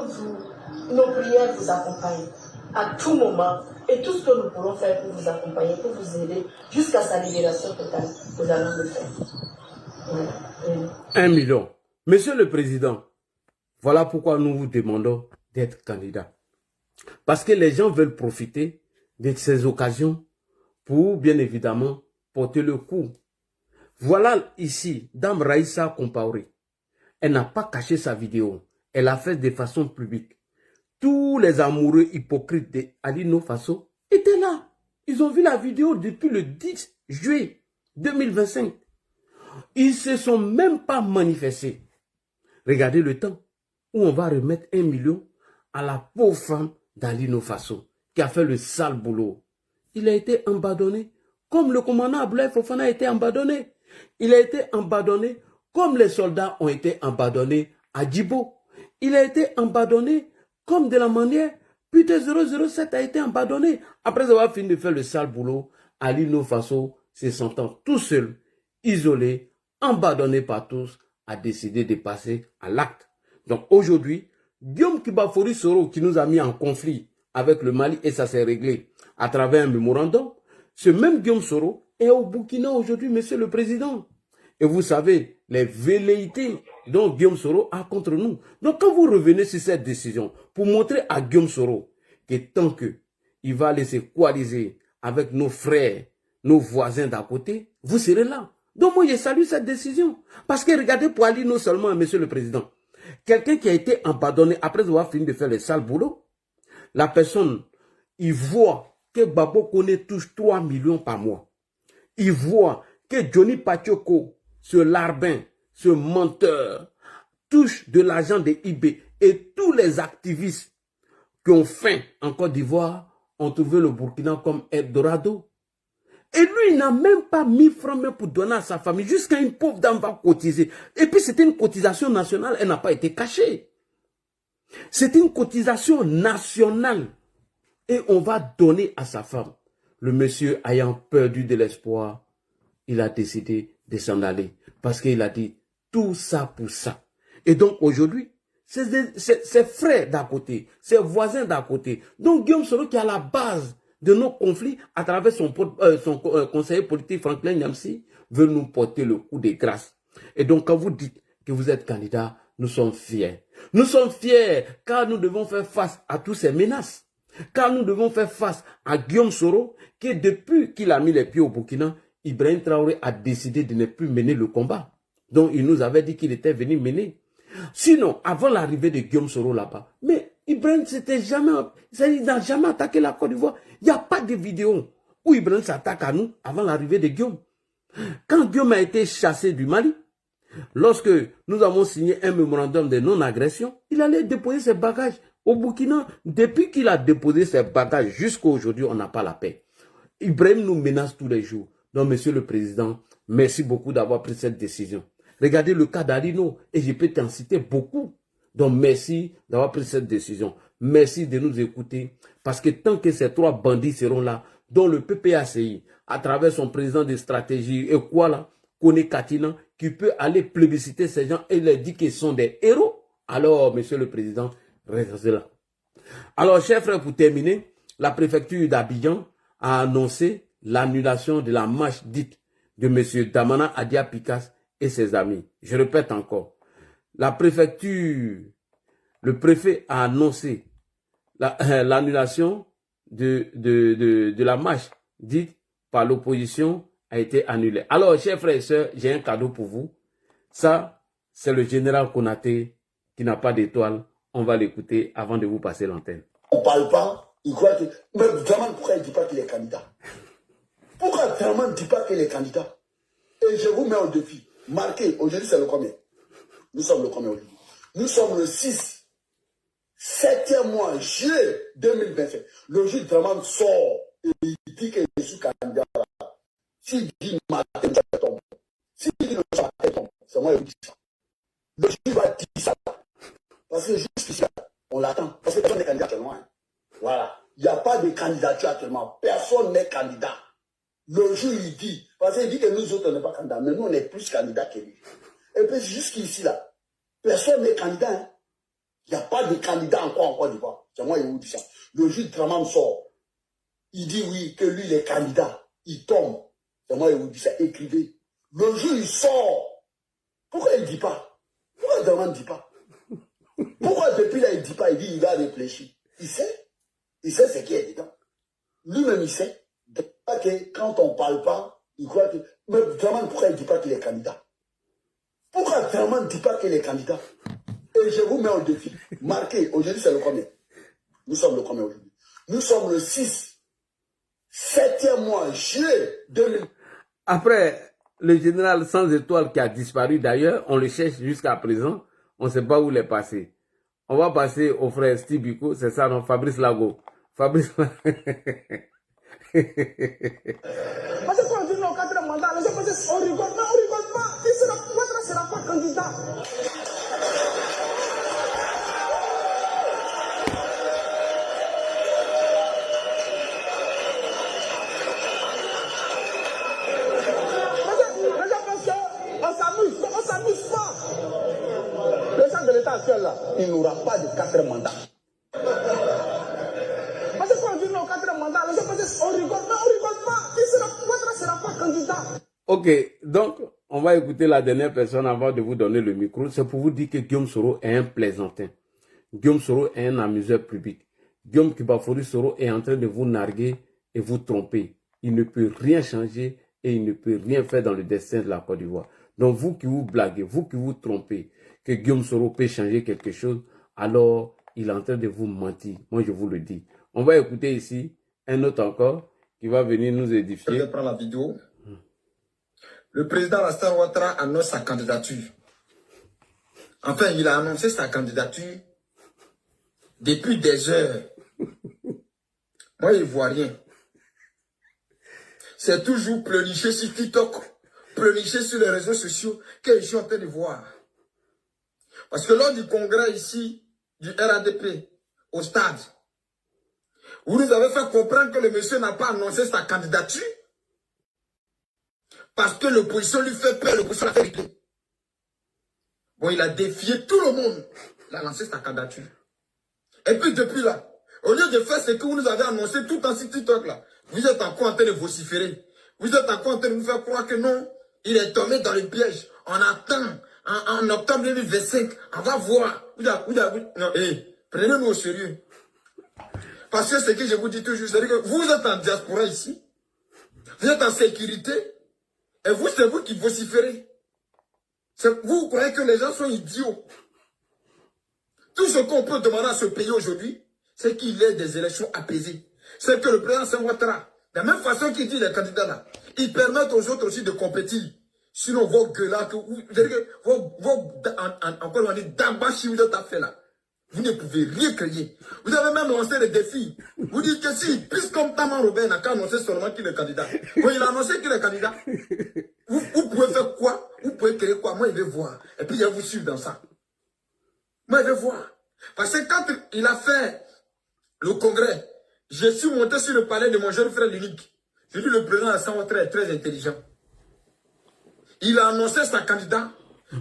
nos prières vous accompagnent à tout moment et tout ce que nous pourrons faire pour vous accompagner, pour vous aider jusqu'à sa libération totale, nous allons le faire. Voilà. 1 million. Monsieur le Président, voilà pourquoi nous vous demandons d'être candidat. Parce que les gens veulent profiter de ces occasions pour, bien évidemment, porter le coup. Voilà ici, Dame Raïssa Compaoré. Elle n'a pas caché sa vidéo. Elle l'a fait de façon publique. Tous les amoureux hypocrites d'Alino Faso étaient là. Ils ont vu la vidéo depuis le 10 juillet 2025. Ils ne se sont même pas manifestés. Regardez le temps où on va remettre 1 million à la pauvre femme d'Alino Faso qui a fait le sale boulot. Il a été abandonné comme le commandant Abdoulaye Fofana a été abandonné. Il a été abandonné comme les soldats ont été abandonnés à Djibo. Il a été abandonné comme de la manière Putain 007 a été abandonné. Après avoir fini de faire le sale boulot, Alino Faso, se sentant tout seul, isolé, abandonné par tous, a décidé de passer à l'acte. Donc aujourd'hui, Guillaume Kibafori Soro, qui nous a mis en conflit avec le Mali, et ça s'est réglé à travers un mémorandum, ce même Guillaume Soro est au Burkina aujourd'hui, Monsieur le Président. Et vous savez, les velléités dont Guillaume Soro a contre nous. Donc quand vous revenez sur cette décision, pour montrer à Guillaume Soro que tant qu'il va laisser coaliser avec nos frères, nos voisins d'à côté, vous serez là. Donc moi, je salue cette décision. Parce que regardez pour Ali, non seulement, Monsieur le Président, quelqu'un qui a été abandonné après avoir fini de faire le sale boulot, la personne, il voit que Babo Koné touche 3 millions par mois. Il voit que Johnny Pachoko, ce larbin, ce menteur, touche de l'argent de IB. Et tous les activistes qui ont faim en Côte d'Ivoire ont trouvé le Burkina comme Eldorado. Et lui, il n'a même pas 1000 francs même pour donner à sa famille. Jusqu'à une pauvre dame va cotiser. Et puis c'était une cotisation nationale, elle n'a pas été cachée. C'est une cotisation nationale. Et on va donner à sa femme. Le monsieur ayant perdu de l'espoir, il a décidé de s'en aller. Parce qu'il a dit tout ça pour ça. Et donc aujourd'hui, c'est ses frères d'à côté, ses voisins d'à côté. Donc Guillaume Soro qui est à la base de nos conflits à travers son conseiller politique Franklin Nyamsi veut nous porter le coup de grâce. Et donc quand vous dites que vous êtes candidat, nous sommes fiers. Nous sommes fiers car nous devons faire face à toutes ces menaces. Car nous devons faire face à Guillaume Soro qui depuis qu'il a mis les pieds au Burkina, Ibrahim Traoré a décidé de ne plus mener le combat. Donc il nous avait dit qu'il était venu mener. Sinon, avant l'arrivée de Guillaume Soro là-bas, mais Ibrahim il n'a jamais attaqué la Côte d'Ivoire. Il n'y a pas de vidéo où Ibrahim s'attaque à nous avant l'arrivée de Guillaume. Quand Guillaume a été chassé du Mali, lorsque nous avons signé un mémorandum de non-agression, il allait déposer ses bagages au Burkina. Depuis qu'il a déposé ses bagages jusqu'à aujourd'hui, on n'a pas la paix. Ibrahim nous menace tous les jours. Donc, Monsieur le Président, merci beaucoup d'avoir pris cette décision. Regardez le cas d'Alino et je peux t'en citer beaucoup. Donc, merci d'avoir pris cette décision. Merci de nous écouter parce que tant que ces 3 bandits seront là, dont le PPACI, à travers son président de stratégie, et quoi là, Kone Katina, qui peut aller plébisciter ces gens et leur dire qu'ils sont des héros, alors, Monsieur le Président, restez là. Alors, chers frères, pour terminer, la préfecture d'Abidjan a annoncé l'annulation de la marche dite de M. Damana Adia Pikas et ses amis. Je répète encore. La préfecture, le préfet a annoncé l'annulation de la marche dite par l'opposition a été annulée. Alors, chers frères et sœurs, j'ai un cadeau pour vous. Ça, c'est le général Konaté qui n'a pas d'étoile. On va l'écouter avant de vous passer l'antenne. On ne parle pas, il croit que... Mais vraiment, pourquoi il ne dit pas qu'il est candidat? Pourquoi vraiment il ne dit pas qu'il est candidat? Et je vous mets au défi. Marquez, aujourd'hui c'est le combien? Nous sommes le combien aujourd'hui? Nous sommes le 6, 7e mois, juillet 2025. Le juge vraiment sort et il dit que je suis candidat. S'il dit matin, ça tombe. S'il dit le soir, ça tombe. C'est moi qui dis ça. Le juge va dire ça. Parce que jusqu'ici, on l'attend. Parce que personne n'est candidat actuellement. Hein. Voilà. Il n'y a pas de candidature actuellement. Personne n'est candidat. Le juge, il dit. Parce qu'il dit que nous autres, on n'est pas candidats. Mais nous, on est plus candidats que lui. Et puis, jusqu'ici, là, personne n'est candidat. Hein. Il n'y a pas de candidat encore en Côte d'Ivoire. C'est moi qui vous dis ça. Le juge Traman sort. Il dit oui, que lui, il est candidat. Il tombe. C'est moi qui vous dis ça. Écrivez. Le juge, il sort. Pourquoi il ne dit pas? Pourquoi Traman ne dit pas? Pourquoi depuis là, il ne dit pas? Il dit il va réfléchir. Il sait. Il sait ce qui est dedans. Lui-même, il sait. Que quand on ne parle pas, il croit que... Mais vraiment, pourquoi il ne dit pas qu'il est candidat? Pourquoi vraiment ne dit pas qu'il est candidat? Et je vous mets au défi. Marquez, aujourd'hui c'est le combien? Nous sommes le combien aujourd'hui? Nous sommes le 6, 7e mois, juillet 2000. Après, le général sans étoile qui a disparu d'ailleurs, on le cherche jusqu'à présent, on ne sait pas où il est passé. On va passer au frère Steve Biko, c'est ça, non? Fabrice Lago. Fabrice Lago. Parce que quand on dit non, 4e mandat, les gens pensent on rigole, mais on rigole pas. Ouattara ne sera pas candidat. Les gens pensent qu'on s'amuse pas. Le chef de l'État actuel là, il n'aura pas de 4e mandat. Parce que quand on dit non, 4e mandat, les gens pensent on rigole, mais on rigole pas. Ouattara ne sera pas candidat. Ok, donc on va écouter la dernière personne avant de vous donner le micro. C'est pour vous dire que Guillaume Soro est un plaisantin. Guillaume Soro est un amuseur public. Guillaume Kibafouri Soro est en train de vous narguer et vous tromper. Il ne peut rien changer et il ne peut rien faire dans le destin de la Côte d'Ivoire. Donc vous qui vous blaguez, vous qui vous trompez, que Guillaume Soro peut changer quelque chose, alors il est en train de vous mentir. Moi je vous le dis. On va écouter ici un autre encore qui va venir nous édifier. Je vais prendre la vidéo. Le président Alassane Ouattara annonce sa candidature. Enfin, il a annoncé sa candidature depuis des heures. Moi, je ne vois rien. C'est toujours pleurnicher sur TikTok, pleurnicher sur les réseaux sociaux que je suis en train de voir. Parce que lors du congrès ici, du RADP, au stade, vous nous avez fait comprendre que le monsieur n'a pas annoncé sa candidature. Parce que l'opposition lui fait peur, l'opposition l'a fait rigoler. Bon, il a défié tout le monde. Il a lancé sa candidature. Et puis depuis là, au lieu de faire ce que vous nous avez annoncé tout en TikTok là, vous êtes encore en train de vociférer. Vous êtes encore en train de nous faire croire que non, il est tombé dans le piège. On attend, en octobre 2025, on va voir. Non, prenez-nous au sérieux. Parce que ce que je vous dis toujours, c'est que vous êtes en diaspora ici. Vous êtes en sécurité. Et vous, c'est vous qui vociférez. Vous croyez que les gens sont idiots. Tout ce qu'on peut demander à ce pays aujourd'hui, c'est qu'il ait des élections apaisées. C'est que le président Alassane Ouattara, de la même façon qu'il dit les candidats là, ils permettent aux autres aussi de compétir. Sinon, vos gueulards, encore on dit, d'abachi, vous êtes fait là. Vous ne pouvez rien créer. Vous avez même lancé des défis. Vous dites que si, puisqu'on Taman Robert n'a qu'à annoncer seulement qu'il est candidat. Quand il a annoncé qu'il est candidat, vous pouvez faire quoi? Vous pouvez créer quoi? Moi, je vais voir. Et puis, je vais vous suivre dans ça. Moi, je vais voir. Parce que quand il a fait le congrès, je suis monté sur le palais de mon jeune frère l'unique. Je dis le président Alassane Ouattara est très intelligent. Il a annoncé sa candidature,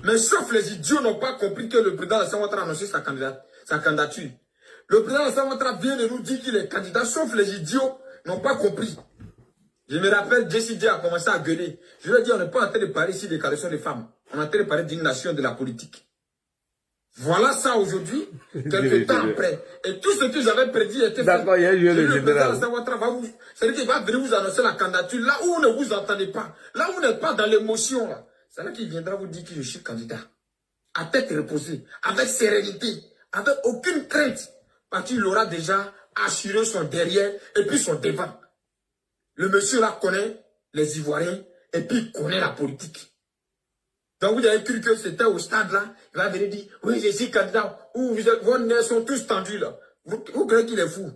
mais sauf les idiots n'ont pas compris que le président Alassane Ouattara a annoncé sa candidature. Le président Alassane Ouattara vient de nous dire qu'il est candidat, sauf les idiots n'ont pas compris. Je me rappelle, Jessie a commencé à gueuler. Je lui ai dit, on n'est pas en train de parler ici des questions des femmes. On est en train de parler d'une nation, de la politique. Voilà ça aujourd'hui, quelques temps après. Et tout ce que j'avais prédit était fait. D'accord, il y a eu le général. C'est-à-dire qu'il va venir vous annoncer la candidature là où vous ne vous entendez pas. Là où vous n'êtes pas dans l'émotion. C'est-à-dire qu'il viendra vous dire que je suis candidat. À tête reposée, avec sérénité, avec aucune crainte. Parce qu'il aura déjà assuré son derrière et puis son devant. Le monsieur là connaît les Ivoiriens et puis il connaît la politique. Donc vous avez cru que c'était au stade là, il va venir dire, oui, je suis candidat, ou vos nez sont tous tendus là. Vous croyez qu'il est fou.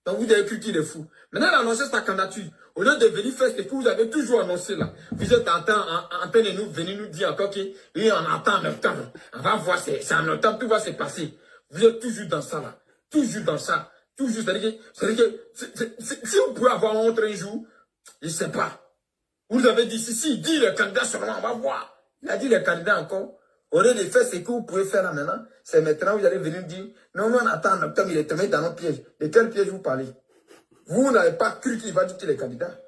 Donc vous avez cru qu'il est fou. Maintenant il a annoncé sa candidature. Au lieu de venir faire ce que vous avez toujours annoncé là, vous êtes en train de nous venir nous dire encore que, oui, on attend en octobre. On va voir, c'est en octobre, tout va se passer. Vous êtes toujours dans ça là. Toujours dans ça. Toujours, c'est-à-dire que si vous pouvez avoir honte un jour, je ne sais pas. Vous avez dit, si, dit le candidat seulement, on va voir. Il a dit les candidats encore, au lieu de faire ce que vous pouvez faire là maintenant, c'est maintenant vous allez venir dire, non, on attend en octobre, il est tombé dans nos pièges. De quel piège vous parlez? Vous n'avez pas cru qu'il va dire qu'il est candidat.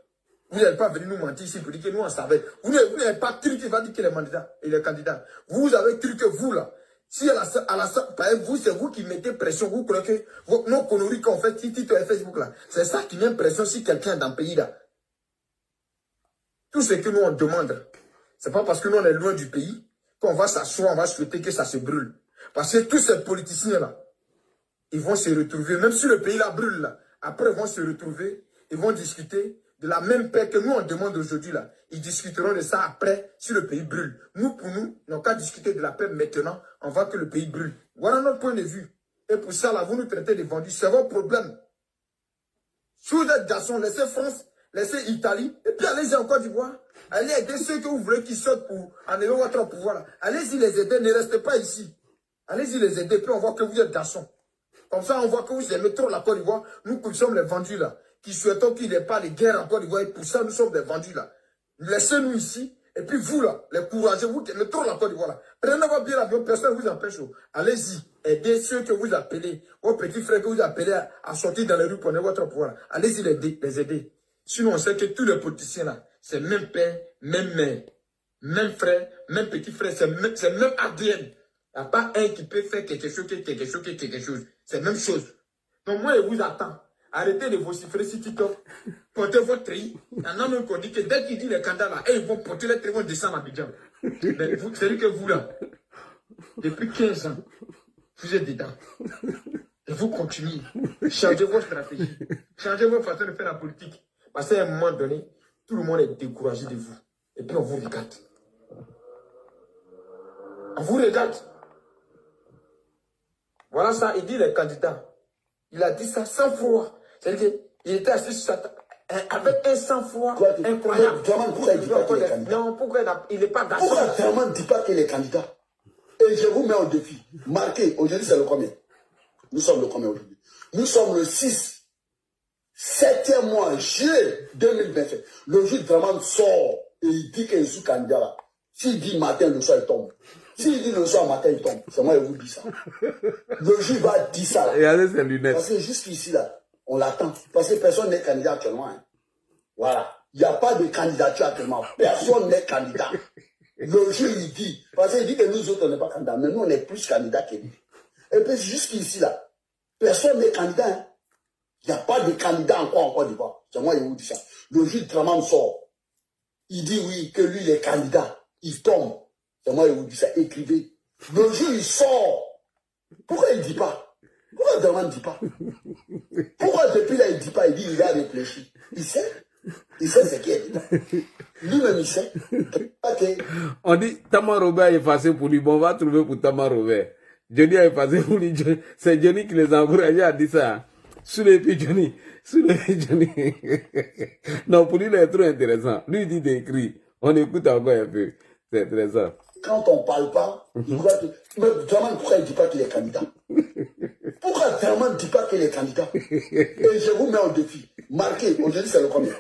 Vous n'avez pas venu nous mentir ici pour dire que nous on savait. Vous n'avez pas cru qu'il va dire qu'il est candidat. Vous avez cru que vous là, si à la vous, c'est vous qui mettez pression, vous croyez que nos conneries qu'on fait sur Twitter et Facebook là, c'est ça qui met pression sur quelqu'un dans le pays là. Tout ce que nous on demande, c'est pas parce que nous on est loin du pays qu'on va s'asseoir, on va souhaiter que ça se brûle. Parce que tous ces politiciens là, ils vont se retrouver, même si le pays là brûle là, après ils vont se retrouver, ils vont discuter de la même paix que nous on demande aujourd'hui là. Ils discuteront de ça après si le pays brûle. Nous, pour nous, n'avons qu'à discuter de la paix maintenant, on voit que le pays brûle. Voilà notre point de vue. Et pour ça là, vous nous traitez de vendus, c'est votre problème. Si vous êtes garçon, laissez France, laissez Italie, et puis allez-y en Côte d'Ivoire. Allez aider ceux que vous voulez qui sortent pour enlever votre pouvoir. Allez-y les aider, ne restez pas ici. Allez-y les aider, puis on voit que vous êtes garçons. Comme ça, on voit que vous aimez trop la Côte d'Ivoire. Nous qui sommes les vendus là, qui souhaitons qu'il n'y ait pas de guerre en Côte d'Ivoire, et pour ça, nous sommes les vendus là. Laissez-nous ici, et puis vous là, les courageux, vous qui aimez trop la Côte d'Ivoire là. Prenez votre bien l'avion, personne ne vous empêche. Allez-y, aidez ceux que vous appelez, vos petits frères que vous appelez à sortir dans les rues pour donner votre pouvoir. Allez-y les aider. Sinon, on sait que tous les politiciens là, c'est même père, même mère, même frère, même petit frère, c'est même ADN. Il n'y a pas un qui peut faire quelque chose. C'est la même chose. Donc moi, je vous attends. Arrêtez de vociférer sur TikTok. Portez votre tri. Il y en a même qui dit que dès qu'il dit les candidats là, ils vont porter les tri, ils vont descendre à Abidjan. Mais c'est-à-dire que vous là, depuis 15 ans, vous êtes dedans. Et vous continuez. Changez votre stratégie. Changez votre façon de faire la politique. Parce qu'à un moment donné, tout le monde est découragé de vous. Et puis on vous regarde. On vous regarde. Voilà ça, il dit les candidats. Il a dit ça 100 fois. C'est-à-dire qu'il était assis sur sa table avec un sang-froid incroyable. Pourquoi il dit pas qu'il est candidat? Non, pourquoi il n'est pas garçon? Pourquoi Draman ne dit pas qu'il est candidat? Et je vous mets au défi. Marquez, aujourd'hui c'est le combien? Nous sommes le combien aujourd'hui? Nous sommes le 6. 7e mois, juillet 2027. Le jour Draman sort et il dit qu'il est candidat là. S'il dit matin, le soir il tombe. S'il dit le soir, matin il tombe. C'est moi qui vous dis ça. Le juge va dire ça. Là. Regardez ses lunettes. Parce que jusqu'ici là, on l'attend. Parce que personne n'est candidat actuellement. Hein. Voilà. Il n'y a pas de candidature actuellement. Personne n'est candidat. Le juge il dit. Parce qu'il dit que nous autres on n'est pas candidats. Mais nous on est plus candidats que lui. Et puis jusqu'ici là, personne n'est candidat. Hein. Il n'y a pas de candidat encore en Côte d'Ivoire. C'est moi qui vous dis ça. Le juge Draman sort. Il dit oui, que lui il est candidat. Il tombe. C'est moi qui vous dis ça. Écrivez. Le juge il sort. Pourquoi il ne dit pas? Pourquoi Draman ne dit pas? Pourquoi depuis là il ne dit pas? Il dit il a réfléchi. Il sait. Il sait ce qui est dedans. Lui-même il sait. On dit Tama Robert est effacé pour lui. Bon, on va trouver pour Tama Robert. Johnny a effacé pour lui. C'est Johnny qui les a encouragés à dire ça. Sous les pieds Johnny. Sous les pieds Johnny. Non, pour lui, il est trop intéressant. Lui, il dit d'écrire. On écoute encore un peu. C'est intéressant. Quand on ne parle pas, il croit que... Mais Draman, pourquoi il ne dit pas qu'il est candidat? Pourquoi Draman ne dit pas qu'il est candidat? Et je vous mets au défi. Marquez, aujourd'hui c'est le combien?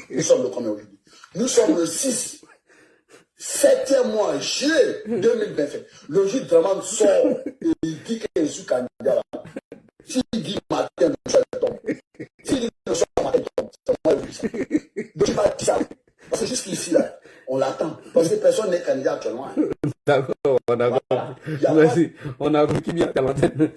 Nous sommes le combien aujourd'hui? Nous sommes le 6. 7e mois, juillet 2025. Le jour Draman sort et il dit que je suis candidat. S'il dit matin, je tombe. S'il dit le soir, matin, je tombe. C'est moi le plus. Donc il va dire ça. Parce que jusqu'ici, là, on l'attend. Parce que personne n'est candidat actuellement. D'accord, on a compris. Merci. On a compris qui vient à l'antenne.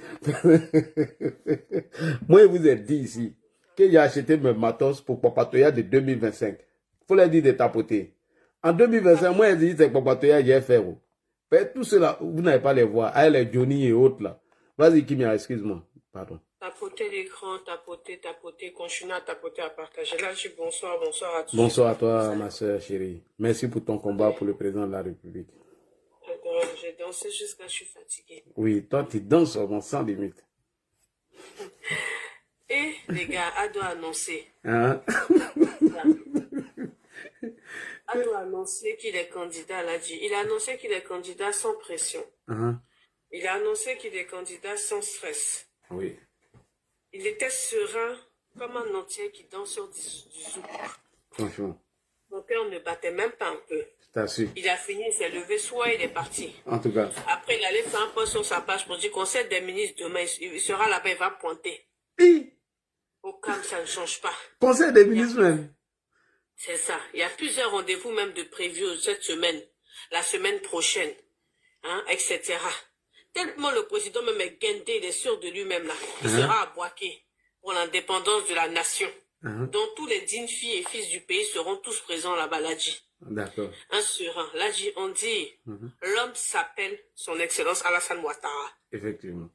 Moi, je vous ai dit ici que j'ai acheté mes matos pour Papatoya de 2025. Il faut leur dire de tapoter. En 2025, moi, j'ai dit que c'est Papatoya, j'ai fait. Mais tout cela, vous n'allez pas les voir. Avec les Johnny et autres là. Vas-y, Kimia, excuse-moi. Pardon. Tapoter l'écran, tapoter, continuer à tapoter, à partager. Là, je dis bonsoir à tous. Bonsoir à toi, ma soeur chérie. Merci pour ton combat pour le président de la République. J'ai dansé jusqu'à ce que je suis fatiguée. Oui, toi, tu danses sans limite. Et les gars, Ado a annoncé. Hein? Ado a annoncé qu'il est candidat, l'a dit. Il a annoncé qu'il est candidat sans pression. Il a annoncé qu'il est candidat sans stress. Oui. Il était serein comme un entier qui danse sur du zouk. Franchement. Mon cœur ne battait même pas un peu. Il a fini, il s'est levé, soit il est parti. En tout cas. Après, il allait faire un post sur sa page pour dire Conseil des ministres demain, il sera là-bas, il va pointer. Au calme, ça ne change pas. Conseil des ministres même. C'est ça. Il y a plusieurs rendez-vous même de prévus cette semaine, la semaine prochaine, hein, etc. Tellement le président même est guindé, il est sûr de lui-même là. Il sera à Boaké pour l'indépendance de la nation. Dont tous les dignes filles et fils du pays seront tous présents là-bas, l'a dit. D'accord. Un serein. Là, on dit, l'homme s'appelle son excellence Alassane Ouattara. Effectivement.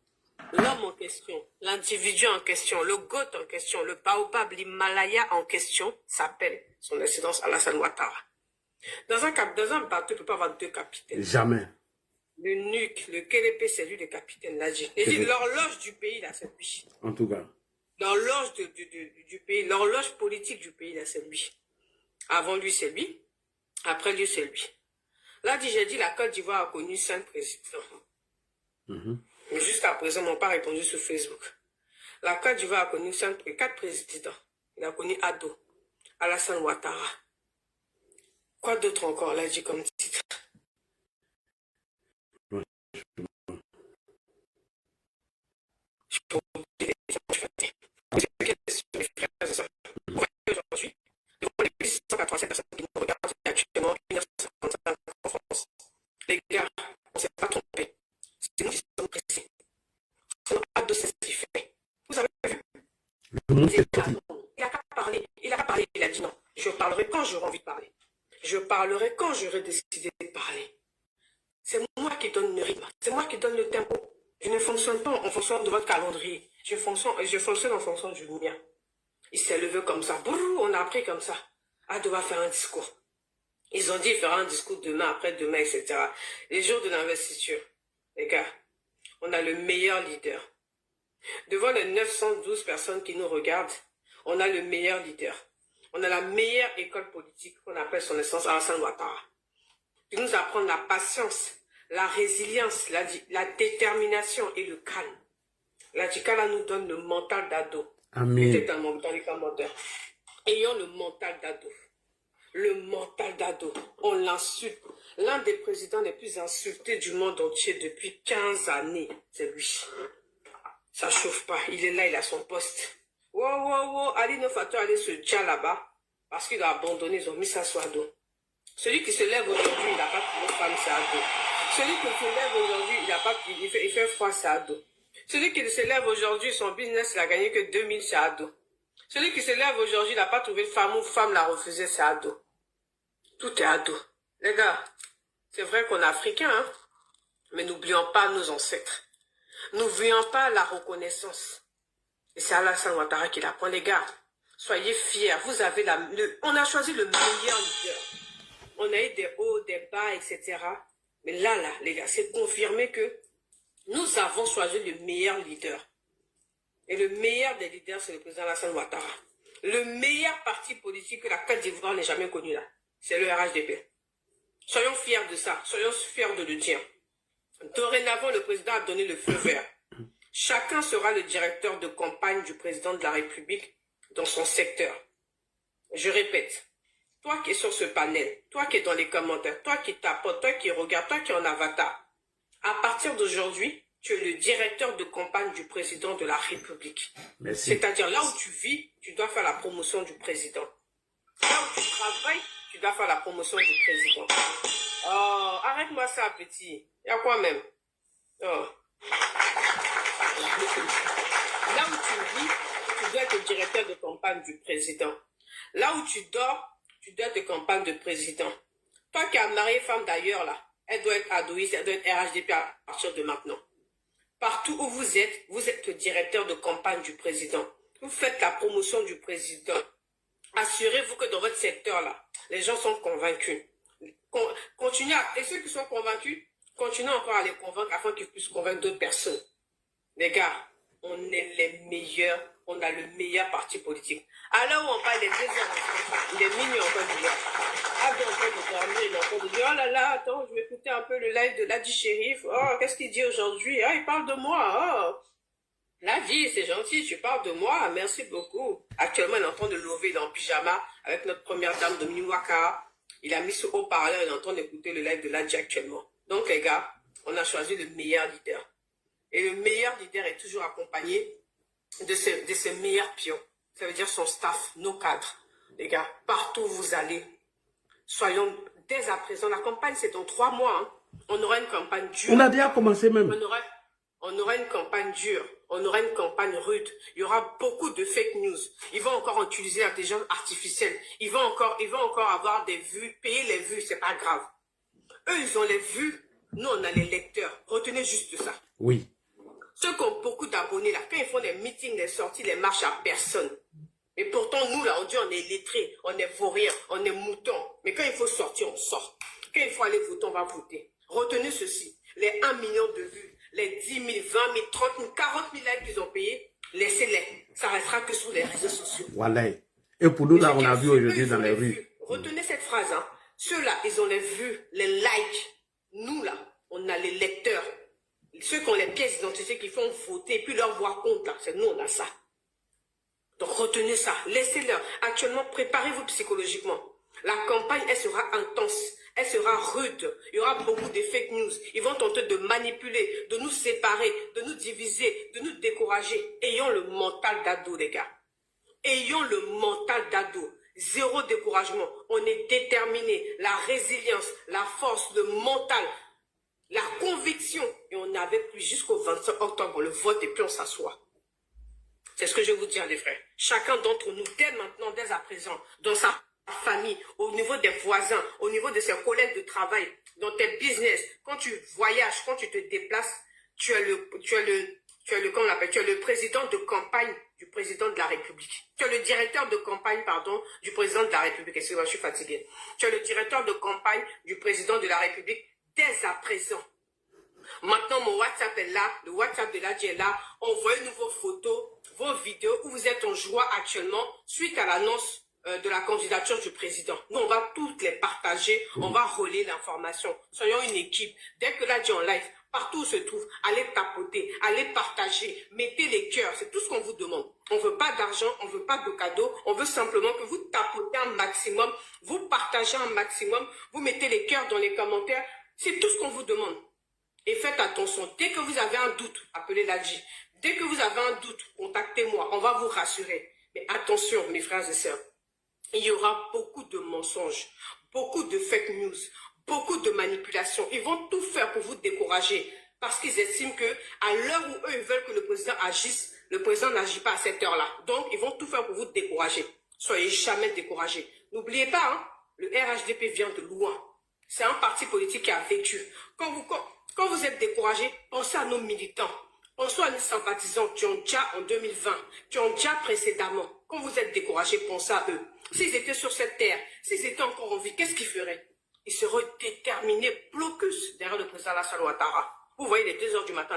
L'homme en question, l'individu en question, le goth en question, le baobab, l'Himalaya en question s'appelle son excellence Alassane Ouattara. Dans un bateau, il ne peut pas avoir deux capitaines. Jamais. Le nuque, le Kélepé, c'est lui le capitaine, l'a dit. Il dit l'horloge du pays, là, c'est lui. En tout cas. L'horloge du pays, l'horloge politique du pays, là, c'est lui. Avant lui, c'est lui. Après lui, c'est lui. Là, j'ai dit, la Côte d'Ivoire a connu 5 présidents. Mais jusqu'à présent, on n'a pas répondu sur Facebook. La Côte d'Ivoire a connu 4 présidents. Il a connu Ado, Alassane Ouattara. Quoi d'autre encore, là, dit comme titre? Aujourd'hui, devant les 887 personnes qui nous regardent, il y a actuellement 1955 en France. Les gars, on ne s'est pas trompé. C'est nous qui sommes pressés. On n'a pas de cesse qui fait. Vous avez vu? Il n'a pas parlé. Il a dit non. Je parlerai quand j'aurai envie de parler. Je parlerai quand j'aurai décidé de parler. C'est moi qui donne le rythme. C'est moi qui donne le tempo. Je ne fonctionne pas en fonction de votre calendrier. Je fonctionne en fonction du mien. Il s'est levé comme ça. Brrr, on a appris comme ça. Ado va faire un discours. Ils ont dit qu'il fera un discours demain, après-demain, etc. Les jours de l'investiture. Les gars, on a le meilleur leader. Devant les 912 personnes qui nous regardent, on a le meilleur leader. On a la meilleure école politique qu'on appelle son essence Alassane Ouattara. Il nous apprend la patience, la résilience, la détermination et le calme. La Djikala nous donne le mental d'Ado. Amen. Mettez dans les commentaires. Ayons le mental d'Ado. Le mental d'Ado. On l'insulte. L'un des présidents les plus insultés du monde entier depuis 15 années, c'est lui. Ça chauffe pas. Il est là, il a son poste. Wow. Ali Nofato allait se dire là-bas parce qu'il a abandonné, ils ont mis ça sur Ado. Celui qui se lève aujourd'hui, il n'a pas trouvé femme, c'est Ado. Celui qui se lève aujourd'hui, il fait froid, c'est Ado. Celui qui se lève aujourd'hui, son business, il a gagné que 2000, c'est Ado. Celui qui se lève aujourd'hui, il n'a pas trouvé de femme ou femme l'a refusé, c'est Ado. Tout est Ado. Les gars, c'est vrai qu'on est africains, hein? Mais n'oublions pas nos ancêtres. N'oublions pas la reconnaissance. Et c'est Alassane Ouattara qui la prend, les gars. Soyez fiers. Vous avez on a choisi le meilleur leader. On a eu des hauts, des bas, etc. Mais là, les gars, c'est confirmé que nous avons choisi le meilleur leader. Et le meilleur des leaders, c'est le président Alassane Ouattara. Le meilleur parti politique que la Côte d'Ivoire n'ait jamais connu là, c'est le RHDP. Soyons fiers de ça. Soyons fiers de le dire. Dorénavant, le président a donné le feu vert. Chacun sera le directeur de campagne du président de la République dans son secteur. Je répète, toi qui es sur ce panel, toi qui es dans les commentaires, toi qui tapotes, toi qui regardes, toi qui es en avatar, à partir d'aujourd'hui, tu es le directeur de campagne du président de la République. C'est-à-dire là où tu vis, tu dois faire la promotion du président. Là où tu travailles, tu dois faire la promotion du président. Oh, arrête-moi ça, petit. Il y a quoi même? Oh. Là où tu vis, tu dois être le directeur de campagne du président. Là où tu dors, tu dois être campagne de président. Toi qui as marié femme d'ailleurs, là, elle doit être Adoïs, elle doit être RHDP à partir de maintenant. Partout où vous êtes le directeur de campagne du président. Vous faites la promotion du président. Assurez-vous que dans votre secteur-là, les gens sont convaincus. Continuez et ceux qui sont convaincus, continuez encore à les convaincre afin qu'ils puissent convaincre d'autres personnes. Les gars, on est les meilleurs, on a le meilleur parti politique. À l'heure où on parle des 2 heures, il est minuit encore du jour. Abdou en train de dormir, il est en train de dire, oh là là, attends, je vais écouter un peu le live de Ladi Shérif. Oh, qu'est-ce qu'il dit aujourd'hui? Ah, il parle de moi. Oh. Ladi, c'est gentil, tu parles de moi, merci beaucoup. Actuellement, il est en train de lever, il est en pyjama avec notre première dame Dominique Ouattara. Il a mis ce haut-parleur, il est en train d'écouter le live de Ladi actuellement. Donc les gars, on a choisi le meilleur leader. Et le meilleur leader est toujours accompagné de ses meilleurs pions. Ça veut dire son staff, nos cadres. Les gars, partout où vous allez, soyons dès à présent. La campagne, c'est dans 3 mois. Hein. On aura une campagne dure. On a déjà commencé même. On aura une campagne dure. On aura une campagne rude. Il y aura beaucoup de fake news. Ils vont encore utiliser l'intelligence artificielle. Ils vont encore avoir des vues, payer les vues, c'est pas grave. Eux, ils ont les vues. Nous, on a les lecteurs. Retenez juste ça. Oui. Ceux qui ont beaucoup d'abonnés, là, quand ils font des meetings, des sorties, les marches à personne. Mais pourtant, nous, là, on dit on est lettrés, on est vauriens, on est moutons. Mais quand il faut sortir, on sort. Quand il faut aller voter, on va voter. Retenez ceci. Les 1 million de vues, les 10 000, 20 000, 30 000, 40 000 likes qu'ils ont payés, laissez-les. Ça restera que sur les réseaux sociaux. Voilà. Et pour nous, là, on a vu aujourd'hui dans les rues. Retenez cette phrase. Hein. Ceux-là, ils ont les vues, les likes. Nous, là, on a les lecteurs. Ceux qui ont les pièces d'identité qui font voter et puis leur voix compte, là, c'est nous, on a ça. Donc retenez ça, laissez-leur. Actuellement, préparez-vous psychologiquement. La campagne, elle sera intense, elle sera rude. Il y aura beaucoup de fake news. Ils vont tenter de manipuler, de nous séparer, de nous diviser, de nous décourager. Ayons le mental d'ado, les gars. Ayons le mental d'ado. Zéro découragement. On est déterminé. La résilience, la force, le mental, la conviction. Et on avait plus jusqu'au 25 octobre le vote et puis on s'assoit. C'est ce que je vais vous dire, les frères. Chacun d'entre nous, dès maintenant, dès à présent, dans sa famille, au niveau des voisins, au niveau de ses collègues de travail, dans tes business, quand tu voyages, quand tu te déplaces, tu es le président de campagne du président de la République. Tu es le directeur de campagne, pardon, du président de la République. Excusez-moi, je suis fatigué. Tu es le directeur de campagne du président de la République dès à présent. Maintenant, mon WhatsApp est là, le WhatsApp de Ladi est là. Envoyez-nous vos photos, vos vidéos où vous êtes en joie actuellement suite à l'annonce de la candidature du président. Nous, on va toutes les partager, on va relayer l'information. Soyons une équipe. Dès que Ladi est en live, partout où se trouve, allez tapoter, allez partager, mettez les cœurs. C'est tout ce qu'on vous demande. On ne veut pas d'argent, on ne veut pas de cadeaux. On veut simplement que vous tapotez un maximum, vous partagez un maximum, vous mettez les cœurs dans les commentaires. C'est tout ce qu'on vous demande. Et faites attention, dès que vous avez un doute, appelez Ladi. Dès que vous avez un doute, contactez-moi, on va vous rassurer. Mais attention, mes frères et sœurs, il y aura beaucoup de mensonges, beaucoup de fake news, beaucoup de manipulations. Ils vont tout faire pour vous décourager parce qu'ils estiment qu'à l'heure où eux ils veulent que le président agisse, le président n'agit pas à cette heure-là. Donc, ils vont tout faire pour vous décourager. Soyez jamais découragés. N'oubliez pas, hein, le RHDP vient de loin. C'est un parti politique qui a vécu. Quand vous êtes découragé, pensez à nos militants. On soit les sympathisants qui ont déjà en 2020, qui ont déjà précédemment, quand vous êtes découragés, pensez à eux. S'ils étaient sur cette terre, s'ils étaient encore en vie, qu'est-ce qu'ils feraient? Ils seraient déterminés, blocus derrière le président Alassane Ouattara. Vous voyez, les 2 heures du matin, là,